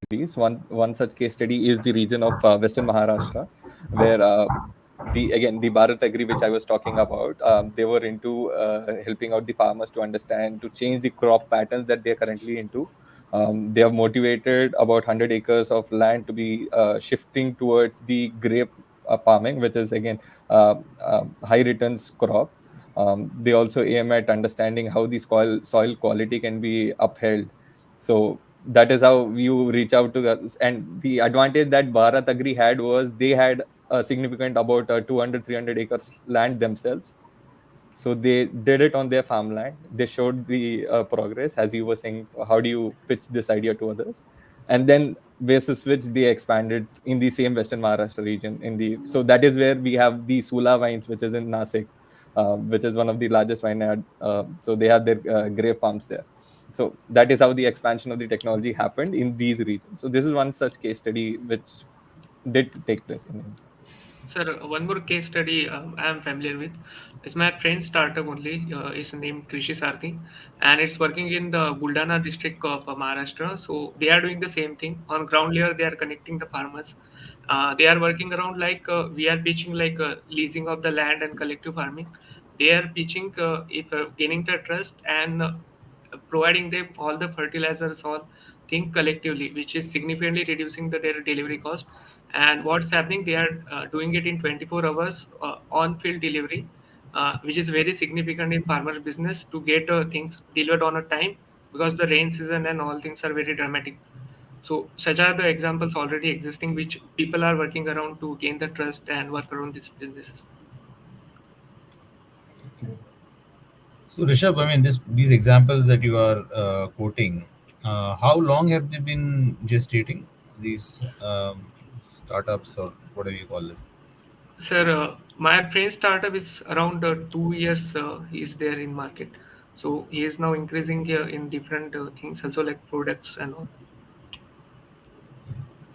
studies. One such case study is the region of Western Maharashtra, where the Bharat Agri, which I was talking about, they were into helping out the farmers to understand, to change the crop patterns that they're currently into. They have motivated about 100 acres of land to be shifting towards the grape farming, which is again high returns crop. They also aim at understanding how the soil quality can be upheld. So that is how you reach out to us. And the advantage that Bharat Agri had was they had a significant about 200 300 acres land themselves. So they did it on their farmland. They showed the progress, as you were saying, how do you pitch this idea to others, and then basis which they expanded in the same Western Maharashtra region. So that is where we have the Sula wines, which is in Nasik, which is one of the largest vineyard. So they have their grape farms there. So that is how the expansion of the technology happened in these regions. So this is one such case study which did take place in India.
Sir, one more case study I am familiar with is my friend's startup only. Is named Krishi Sarthi, and it's working in the Buldana district of Maharashtra. So they are doing the same thing on ground layer. They are connecting the farmers. They are working around like we are pitching like leasing of the land and collective farming. They are pitching if gaining the trust and providing them all the fertilizers, all think collectively, which is significantly reducing their delivery cost. And what's happening, they are doing it in 24 hours on field delivery, which is very significant in farmer business to get things delivered on a time, because the rain season and all things are very dramatic. So such are the examples already existing which people are working around to gain the trust and work around these businesses.
So, Rishabh, I mean, these examples that you are quoting, how long have they been gestating these startups or whatever you call them?
Sir, my friend's startup is around 2 years. He is there in market, so he is now increasing in different things, also like products and all.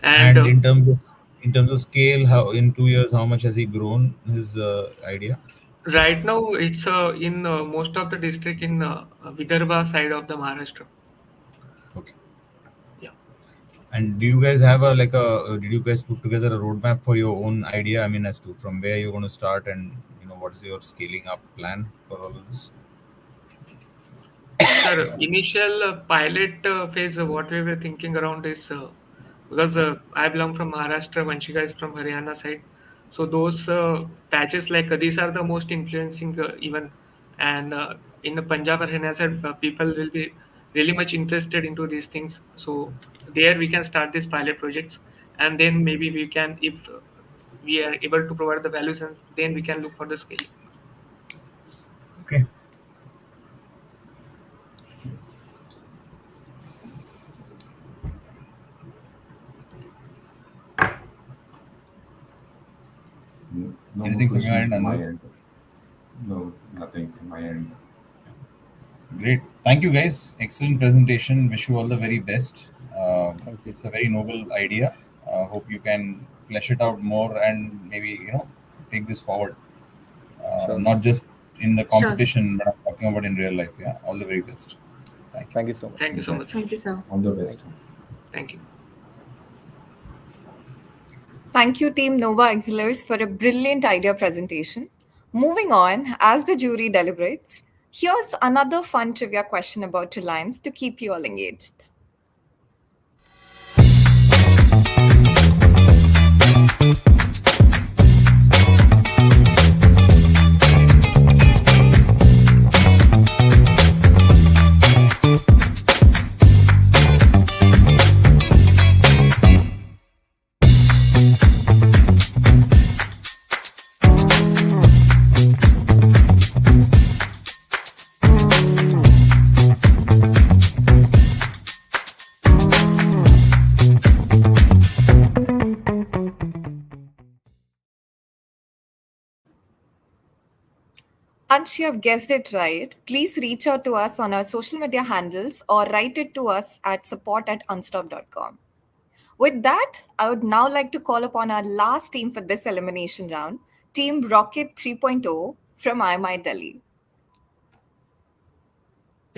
And
And in terms of scale, how in 2 years, how much has he grown his idea?
right now, it's in most of the district in Vidarbha side of the Maharashtra.
Okay.
Yeah.
And do you guys have did you guys put together a roadmap for your own idea? I mean, as to from where you're going to start, and what is your scaling up plan for all of this?
Sir, initial pilot phase, what we were thinking around is because I belong from Maharashtra, Vanshika is from Haryana side. So those patches, like these are the most influencing even. And in the Punjab or Haryana side, people will be really much interested into these things. So there we can start these pilot projects. And then maybe we can, if we are able to provide the values, and then we can look for the scaling.
Okay.
No
Anything
more
from your
questions
end,
from my
Anil?
end. No, nothing from my end.
Great. Thank you, guys. Excellent presentation. Wish you all the very best.
Thank you.
It's a very noble idea. Hope you can flesh it out more and maybe take this forward.
Sure, sir.
Not just in the
Sure, sir.
competition, but I'm talking about in real life. Yeah. All the very best. Thank you.
Thank you so much.
Thank you so much, sir.
Thank you, sir.
All the best.
Thank you.
Thank you, Team Nova Auxiliaries, for a brilliant idea presentation. Moving on, as the jury deliberates, here's another fun trivia question about Reliance to keep you all engaged. Ansh, you have guessed it right. Please reach out to us on our social media handles or write it to us at support@unstop.com. With that, I would now like to call upon our last team for this elimination round, Team Rocket 3.0 from IMI Delhi.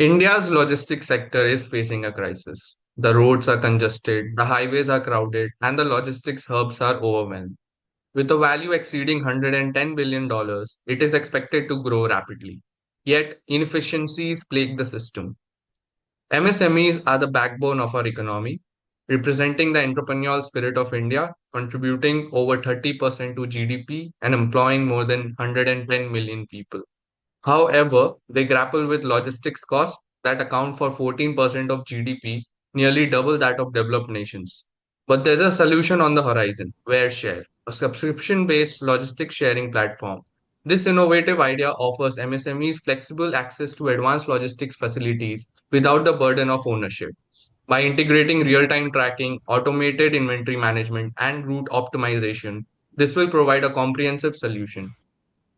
India's logistics sector is facing a crisis. The roads are congested, the highways are crowded, and the logistics hubs are overwhelmed. With a value exceeding $110 billion, it is expected to grow rapidly. Yet, inefficiencies plague the system. MSMEs are the backbone of our economy, representing the entrepreneurial spirit of India, contributing over 30% to GDP and employing more than 110 million people. However, they grapple with logistics costs that account for 14% of GDP, nearly double that of developed nations. But there's a solution on the horizon, WareShare, a subscription-based logistics sharing platform. This innovative idea offers MSMEs flexible access to advanced logistics facilities without the burden of ownership. By integrating real-time tracking, automated inventory management, and route optimization, this will provide a comprehensive solution.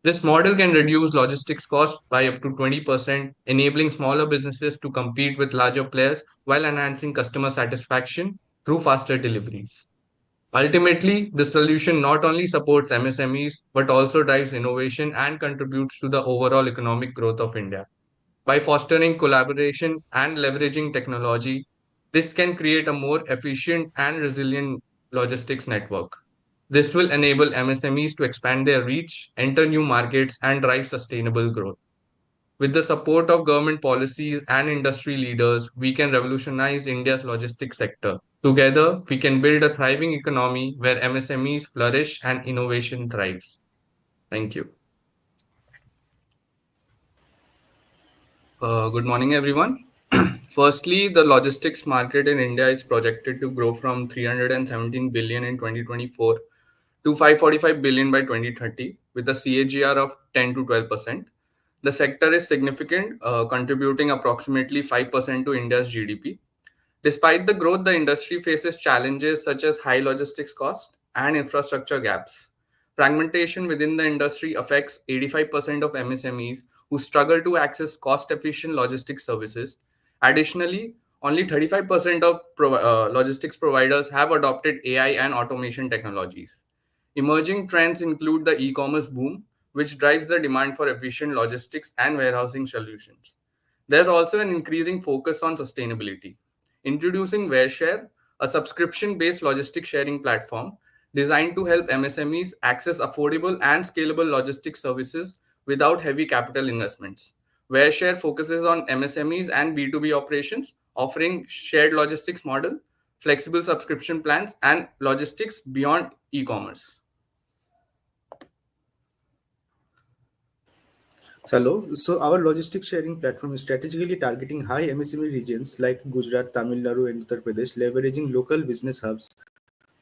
This model can reduce logistics costs by up to 20%, enabling smaller businesses to compete with larger players while enhancing customer satisfaction through faster deliveries. Ultimately, this solution not only supports MSMEs but also drives innovation and contributes to the overall economic growth of India. By fostering collaboration and leveraging technology, this can create a more efficient and resilient logistics network. This will enable MSMEs to expand their reach, enter new markets, and drive sustainable growth. With the support of government policies and industry leaders, we can revolutionize India's logistics sector. Together, we can build a thriving economy where MSMEs flourish and innovation thrives. Thank you. Good morning, everyone. Firstly, the logistics market in India is projected to grow from 317 billion in 2024 to 545 billion by 2030, with a CAGR of 10 to 12%. The sector is significant, contributing approximately 5% to India's GDP. Despite the growth, the industry faces challenges such as high logistics costs and infrastructure gaps. Fragmentation within the industry affects 85% of MSMEs who struggle to access cost efficient logistics services. Additionally, only 35% of logistics providers have adopted AI and automation technologies. Emerging trends include the e commerce boom, which drives the demand for efficient logistics and warehousing solutions. There's also an increasing focus on sustainability. Introducing WareShare, a subscription based logistics sharing platform designed to help MSMEs access affordable and scalable logistics services without heavy capital investments. WareShare focuses on MSMEs and B2B operations, offering shared logistics model, flexible subscription plans, and logistics beyond e commerce.
Hello. So our logistics sharing platform is strategically targeting high MSME regions like Gujarat, Tamil Nadu, and Uttar Pradesh, leveraging local business hubs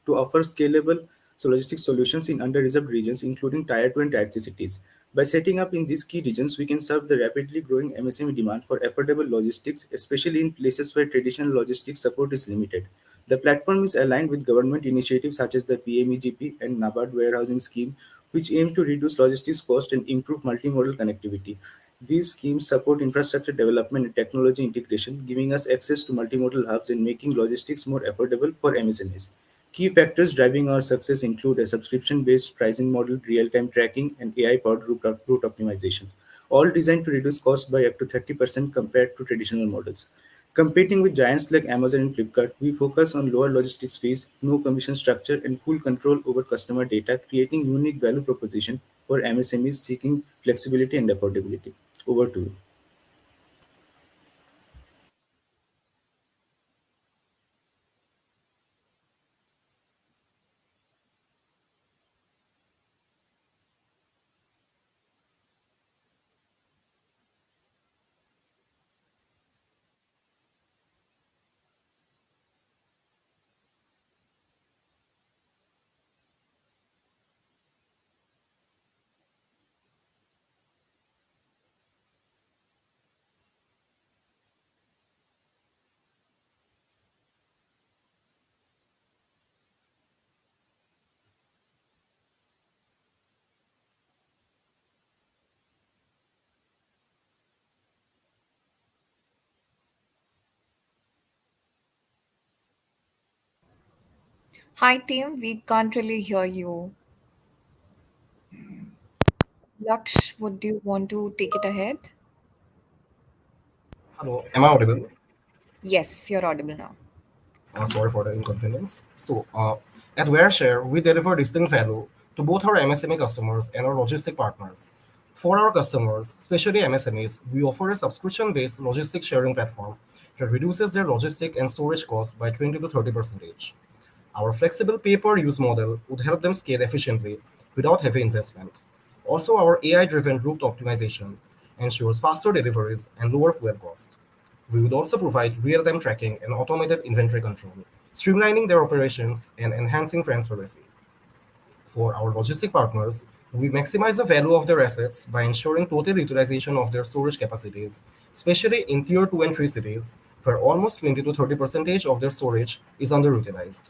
to offer scalable logistics solutions in under-reserved regions, including Tier 2 and Tier 3 cities. By setting up in these key regions, we can serve the rapidly growing MSME demand for affordable logistics, especially in places where traditional logistics support is limited. The platform is aligned with government initiatives such as the PMEGP and NABARD warehousing scheme, which aim to reduce logistics cost and improve multimodal connectivity. These schemes support infrastructure development and technology integration, giving us access to multimodal hubs and making logistics more affordable for MSMEs. Key factors driving our success include a subscription-based pricing model, real-time tracking, and AI-powered route optimization, all designed to reduce costs by up to 30% compared to traditional models. Competing with giants like Amazon and Flipkart, we focus on lower logistics fees, no commission structure, and full control over customer data, creating unique value proposition for MSMEs seeking flexibility and affordability. Over to you.
Hi, team. We can't really hear you. Laksh, would you want to take it ahead?
Hello, am I audible?
Yes, you're audible now.
Sorry for the inconvenience. At WareShare, we deliver distinct value to both our MSME customers and our logistic partners. For our customers, especially MSMEs, we offer a subscription-based logistics sharing platform that reduces their logistic and storage costs by 20 to 30%. Our flexible pay-per-use model would help them scale efficiently without heavy investment. Also, our AI-driven route optimization ensures faster deliveries and lower fuel costs. We would also provide real-time tracking and automated inventory control, streamlining their operations and enhancing transparency. For our logistic partners, we maximize the value of their assets by ensuring total utilization of their storage capacities, especially in Tier 2 and 3 cities, where almost 20 to 30% of their storage is underutilized.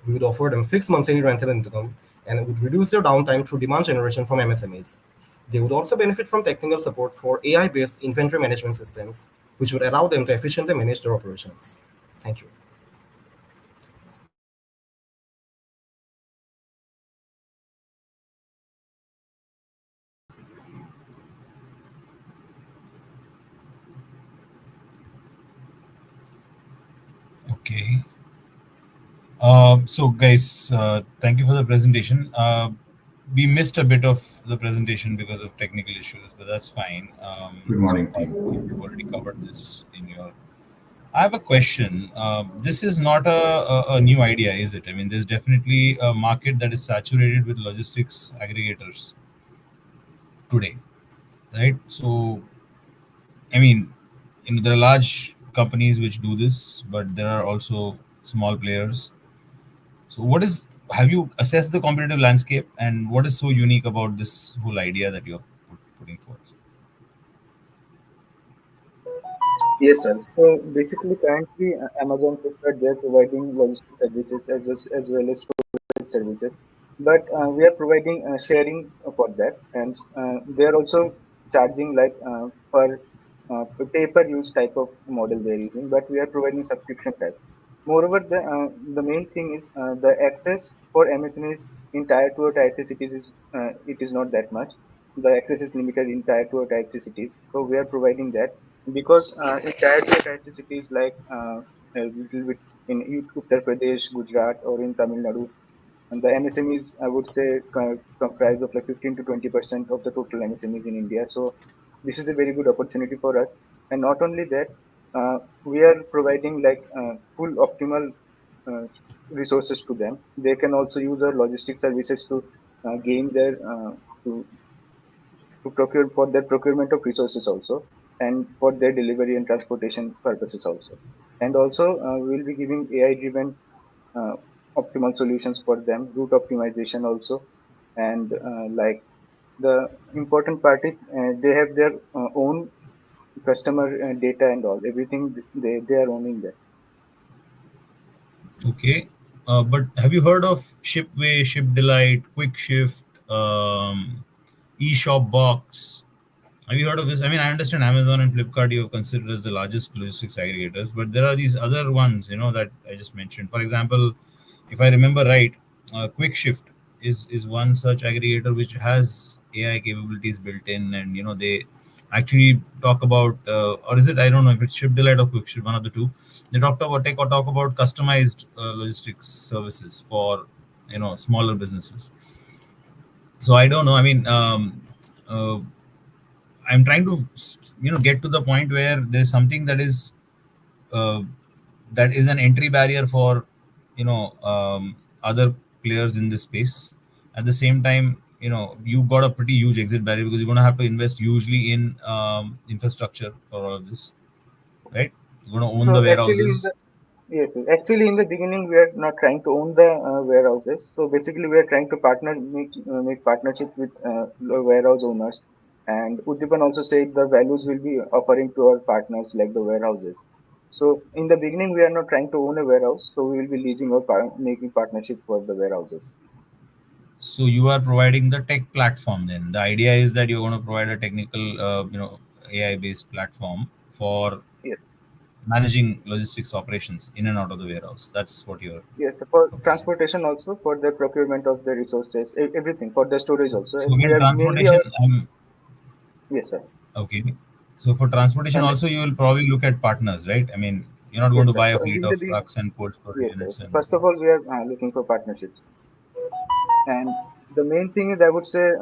We would offer them fixed monthly rental income and would reduce their downtime through demand generation from MSMEs. They would also benefit from technical support for AI-based inventory management systems, which would allow them to efficiently manage their operations. Thank you.
Okay. So, guys, thank you for the presentation. We missed a bit of the presentation because of technical issues, but that's fine.
Good
So,
morning, team.
you've already covered this in your. I have a question. This is not a new idea, is it? I mean, there's definitely a market that is saturated with logistics aggregators today, right? So, I mean, there are large companies which do this, but there are also small players. So, have you assessed the competitive landscape and what is so unique about this whole idea that you're putting forth?
Yes, sir. So basically, currently, Amazon Flipkart, they're providing logistics services as well as storage services, but we are providing sharing for that, and they are also charging like per pay-per-use type of model they're using, but we are providing subscription type. Moreover, the main thing is the access for MSMEs in tier 2 or tier 3 cities is it is not that much. The access is limited in tier 2 or tier 3 cities, so we are providing that because in tier 2 or tier 3 cities like a little bit in Uttar Pradesh, Gujarat, or in Tamil Nadu, and the MSMEs, I would say, comprise of like 15 to 20% of the total MSMEs in India. So this is a very good opportunity for us. And not only that, we are providing like full optimal uh, resources to them. They can also use our logistics services to gain their to to procure for their procurement of resources also, and for their delivery and transportation purposes also. And also, we will be giving AI-driven uh, optimal solutions for them, route optimization also, and like the important part is they have their own customer data and all, everything they are owning that.
Okay. But have you heard of Shipway, Ship Delight, Quick Shift, eShop Box? Have you heard of this? I mean, I understand Amazon and Flipkart you have considered as the largest logistics aggregators, but there are these other ones, that I just mentioned. For example, if I remember right, Quick Shift is one such aggregator which has AI capabilities built in, and they actually talk about, or is it? I don't know if it's Ship Delight or Quick Shift, one of the two. They talk about customized logistics services for smaller businesses. So I don't know. I mean, uh, I'm trying to get to the point where there's something uh, that is an entry barrier for other players in this space. At the same time, you've got a pretty huge exit barrier because you're going to have to invest hugely in infrastructure for all of this, right? You're going to own
So
the
actually, in
warehouses.
the yes, yes. Actually, in the beginning, we are not trying to own the warehouses. So basically, we are trying to make partnership with the warehouse owners. And Udipan also said the values will be offering to our partners like the warehouses. So in the beginning, we are not trying to own a warehouse. So we will be leasing or making partnership for the warehouses.
So you are providing the tech platform. Then the idea is that you're going to provide a technical, AI based platform for
Yes.
managing logistics operations in and out of the warehouse. That's what you're
Yes, for
proposing.
transportation also, for the procurement of the resources, everything for the storage also.
So
We
again,
are mainly
transportation.
our, yes, sir.
Okay. So for transportation
And
also, you will probably look at partners, right? I mean, you're not going
yes,
to
sir.
buy a
So
fleet of
usually,
trucks and cold storage
yes,
units
yes.
and
First of all, we are looking for partnerships. And the main thing is, I would say,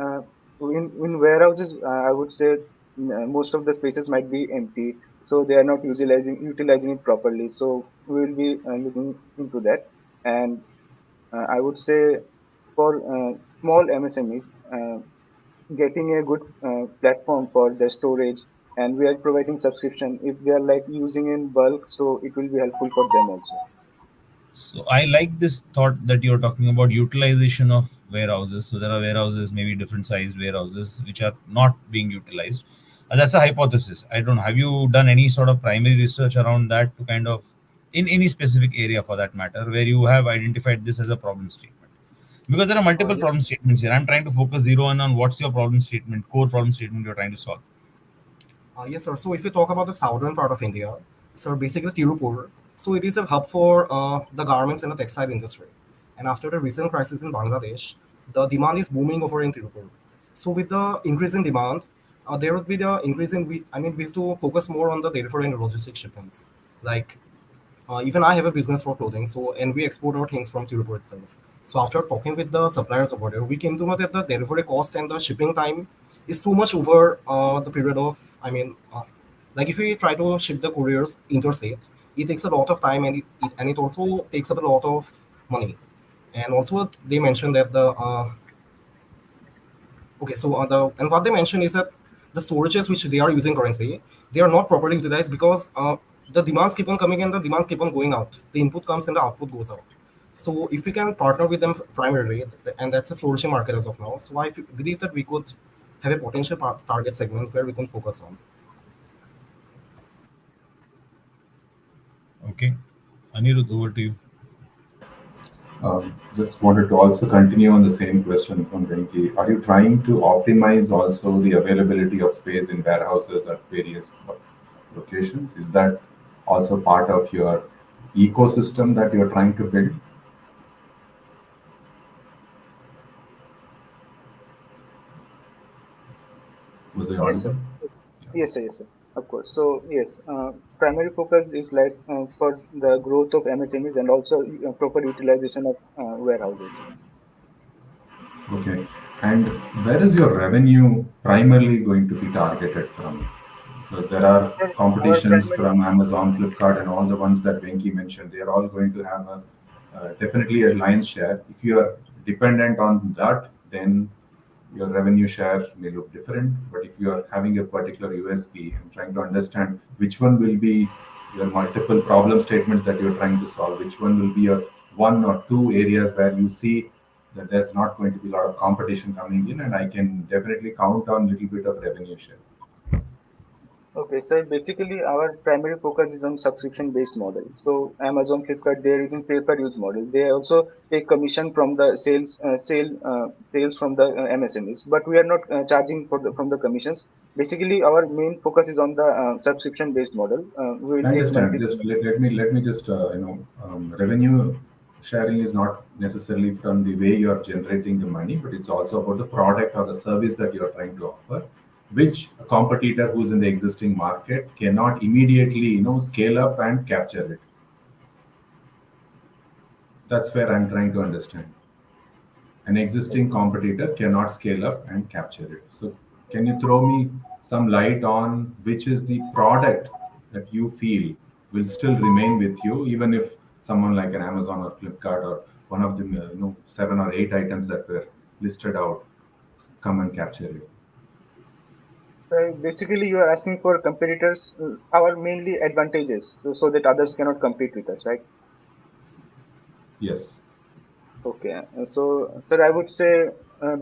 in warehouses, I would say most of the spaces might be empty, so they are not utilizing it properly. So we will be looking into that. And I would say for small MSMEs, getting a good platform for their storage, and we are providing subscription. If they are like using in bulk, so it will be helpful for them also.
so I like this thought that you're talking about utilization of warehouses. So there are warehouses, maybe different sized warehouses, which are not being utilized. That's a hypothesis. I don't know. Have you done any sort of primary research around that to kind of, in any specific area for that matter, where you have identified this as a problem statement? Because there are multiple
Yes.
problem statements here. I'm trying to focus zero in on what's your problem statement, core problem statement you're trying to solve.
Yes, sir. So if you talk about the southern part of India, so basically Tirupur, so it is a hub for the garments and the textile industry. And after the recent crisis in Bangladesh, the demand is booming over in Tirupur. So with the increase in demand, there would be the increase in, we have to focus more on the delivery and logistics shipments. Like even I have a business for clothing, so and we export our things from Tirupur itself. So after talking with the suppliers over there, we came to know that the delivery cost and the shipping time is too much over the period of. Like if we try to ship the couriers interstate, it takes a lot of time and it also takes up a lot of money. And also they mentioned that the okay, so and what they mentioned is that the storages which they are using currently, they are not properly utilized because the demands keep on coming and the demands keep on going out. The input comes and the output goes out. So if we can partner with them primarily, and that's a flourishing market as of now, so I believe that we could have a potential target segment where we can focus on.
Okay. Anirudh, over to you.
Just wanted to also continue on the same question from Venki. Are you trying to optimize also the availability of space in warehouses at various locations? Is that also part of your ecosystem that you're trying to build? Was I
Yes, sir.
audible?
Yes, sir. Yes, sir. Of course. So yes, primary focus is like for the growth of MSMEs and also proper utilization of warehouses.
Okay. And where is your revenue primarily going to be targeted from? Because there are
Sir, our
competitions
primary,
from Amazon, Flipkart, and all the ones that Venki mentioned. They are all going to have a definitely a lion's share. If you are dependent on that, then your revenue share may look different. But if you are having a particular USP and trying to understand which one will be your multiple problem statements that you're trying to solve, which one will be your one or two areas where you see that there's not going to be a lot of competition coming in, and I can definitely count on a little bit of revenue share.
okay, sir. Basically, our primary focus is on subscription-based model. So Amazon, Flipkart, they are using pay-per-use model. They also take commission from the sales from the MSMEs, but we are not charging for the from the commissions. Basically, our main focus is on the subscription-based model. We
I
will take
understand.
monthly
Just
payment.
let me just revenue sharing is not necessarily from the way you are generating the money, but it's also about the product or the service that you are trying to offer, which a competitor who's in the existing market cannot immediately scale up and capture it. That's where I'm trying to understand. An existing competitor cannot scale up and capture it. So, can you throw me some light on which is the product that you feel will still remain with you, even if someone like an Amazon or Flipkart or one of the 7 or 8 items that were listed out come and capture it?
So basically, you are asking for competitors, our mainly advantages, so that others cannot compete with us, right?
Yes.
Okay. So, sir, I would say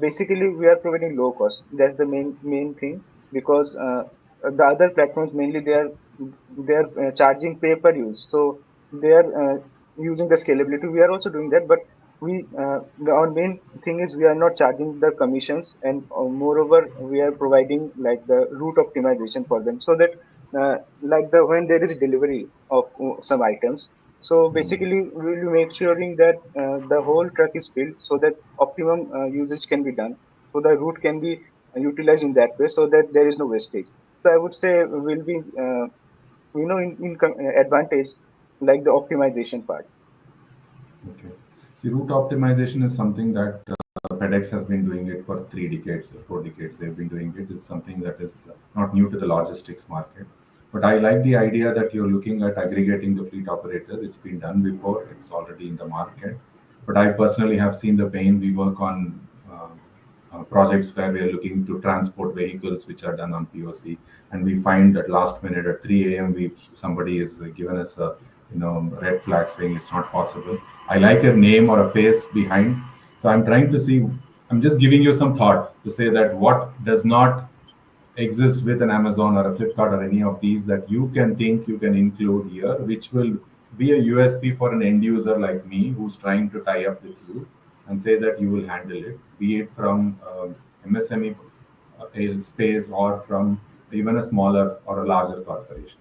basically we are providing low cost. That's the main thing because the other platforms mainly they are charging pay per use. So they are using the scalability. We are also doing that, but our main thing is we are not charging the commissions, and moreover we are providing like the route optimization for them so that like the when there is delivery of some items. So basically, we will be make sure that the whole truck is filled so that optimum usage can be done. So the route can be utilized in that way so that there is no wastage. So I would say will be advantage like the optimization part.
Okay. See, route optimization is something that FedEx has been doing it for 3 decades or 4 decades. They've been doing it. It's something that is not new to the logistics market. But I like the idea that you're looking at aggregating the fleet operators. It's been done before. It's already in the market. But I personally have seen the pain. We work on projects where we are looking to transport vehicles which are done on POC, and we find that last minute at 3 a.m. we somebody is given us a red flag saying it's not possible. I like a name or a face behind, so I'm trying to see. I'm just giving you some thought to say that what does not exist with an Amazon or a Flipkart or any of these that you can think you can include here, which will be a USP for an end user like me who's trying to tie up with you and say that you will handle it, be it from MSME space or from even a smaller or a larger corporation.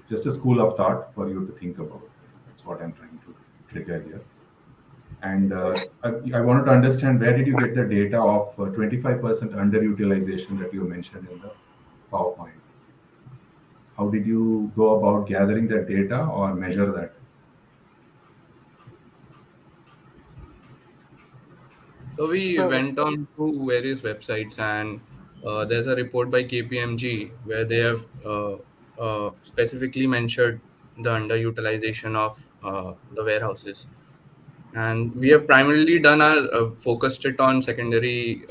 Just a school of thought for you to think about. That's what I'm trying to trigger here. And I wanted to understand where did you get the data of 25% underutilization that you mentioned in the PowerPoint? How did you go about gathering that data or measure that?
So we
So
went on to various websites, and there's a report by KPMG where they have specifically mentioned the underutilization of the warehouses. And we have primarily done our focused it on secondary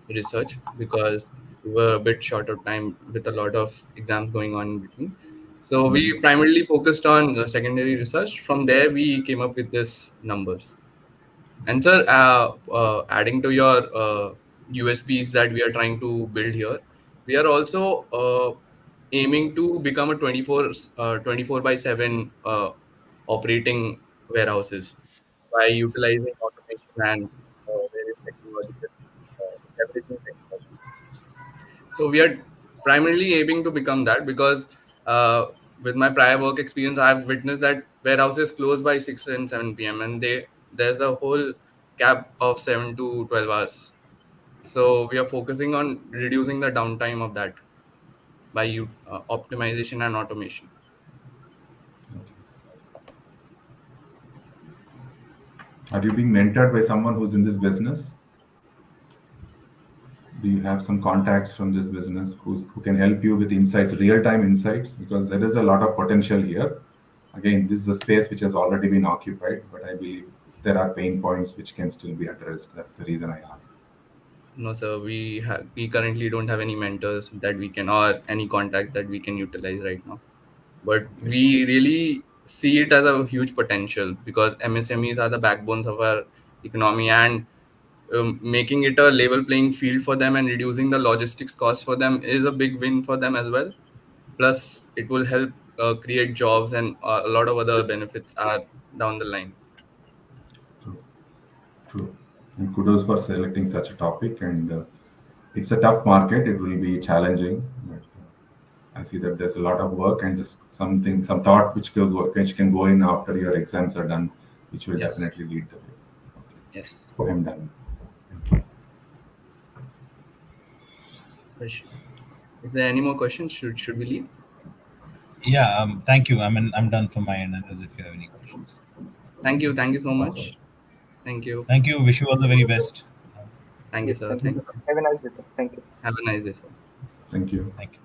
research because we were a bit short of time with a lot of exams going on in between. So we primarily focused on secondary research. From there, we came up with this numbers. And sir, adding to your USPs that we are trying to build here, we are also aiming to become a 24 by 7 operating warehouses by utilizing automation and various technological leveraging technology. So we are primarily aiming to become that because with my prior work experience, I've witnessed that warehouses close by 6 and 7 p.m. and there's a whole gap of 7 to 12 hours. So we are focusing on reducing the downtime of that by optimization and automation.
Are you being mentored by someone who's in this business? Do you have some contacts from this business who can help you with insights, real-time insights? Because there is a lot of potential here. Again, this is a space which has already been occupied, but I believe there are pain points which can still be addressed. That's the reason I asked.
No, sir, we currently don't have any mentors that we can or any contacts that we can utilize right now. But
Okay.
we really see it as a huge potential because MSMEs are the backbones of our economy, and making it a level playing field for them and reducing the logistics cost for them is a big win for them as well. Plus, it will help create jobs and a lot of other benefits are down the line.
True. True. And kudos for selecting such a topic. And it's a tough market. It will be challenging. But I see that there's a lot of work and just something, some thought which can go in after your exams are done, which will
Yes.
definitely lead the way.
Yes.
Okay. I'm done.
Is there any more questions? Should we leave?
Yeah, thank you. I'm done from my end. As if you have any questions.
Thank you so
That's all.
much. Thank you.
Thank you. Wish you all the very best.
Thank you,
yes,
sir.
thank you.
Thank you.
Have a nice day, sir. Thank you.
Have a nice day, sir.
Thank you.
Thank you.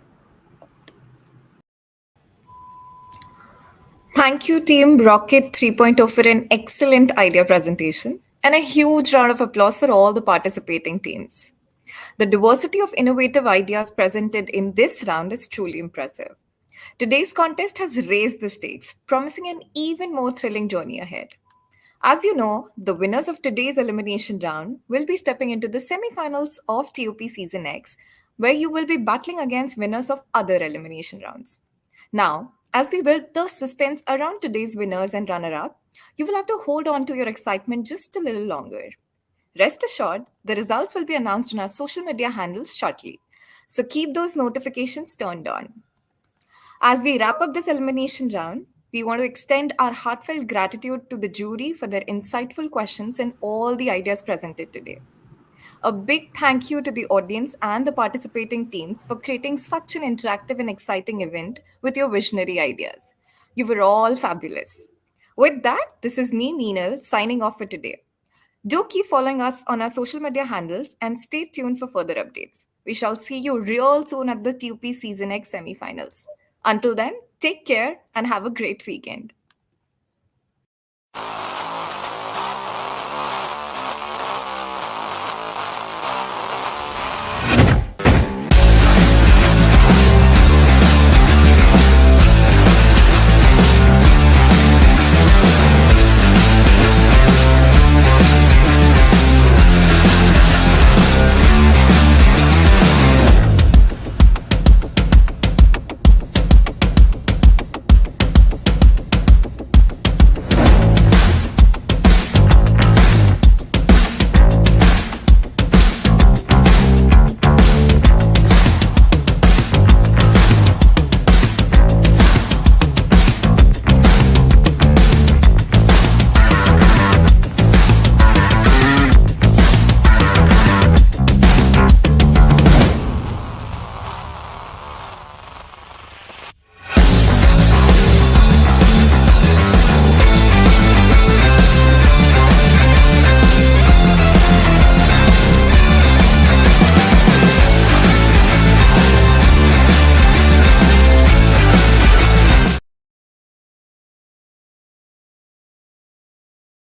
Thank you, Team Rocket 3.0, for an excellent idea presentation, and a huge round of applause for all the participating teams. The diversity of innovative ideas presented in this round is truly impressive. Today's contest has raised the stakes, promising an even more thrilling journey ahead. As you know, the winners of today's elimination round will be stepping into the semi-finals of T.U.P Season X, where you will be battling against winners of other elimination rounds. Now, as we build the suspense around today's winners and runner-up, you will have to hold on to your excitement just a little longer. Rest assured, the results will be announced on our social media handles shortly. So keep those notifications turned on. As we wrap up this elimination round, we want to extend our heartfelt gratitude to the jury for their insightful questions and all the ideas presented today. A big thank you to the audience and the participating teams for creating such an interactive and exciting event with your visionary ideas. You were all fabulous. With that, this is me, Neenal, signing off for today. Do keep following us on our social media handles and stay tuned for further updates. We shall see you real soon at the T.U.P Season X semifinals. Until then, take care and have a great weekend.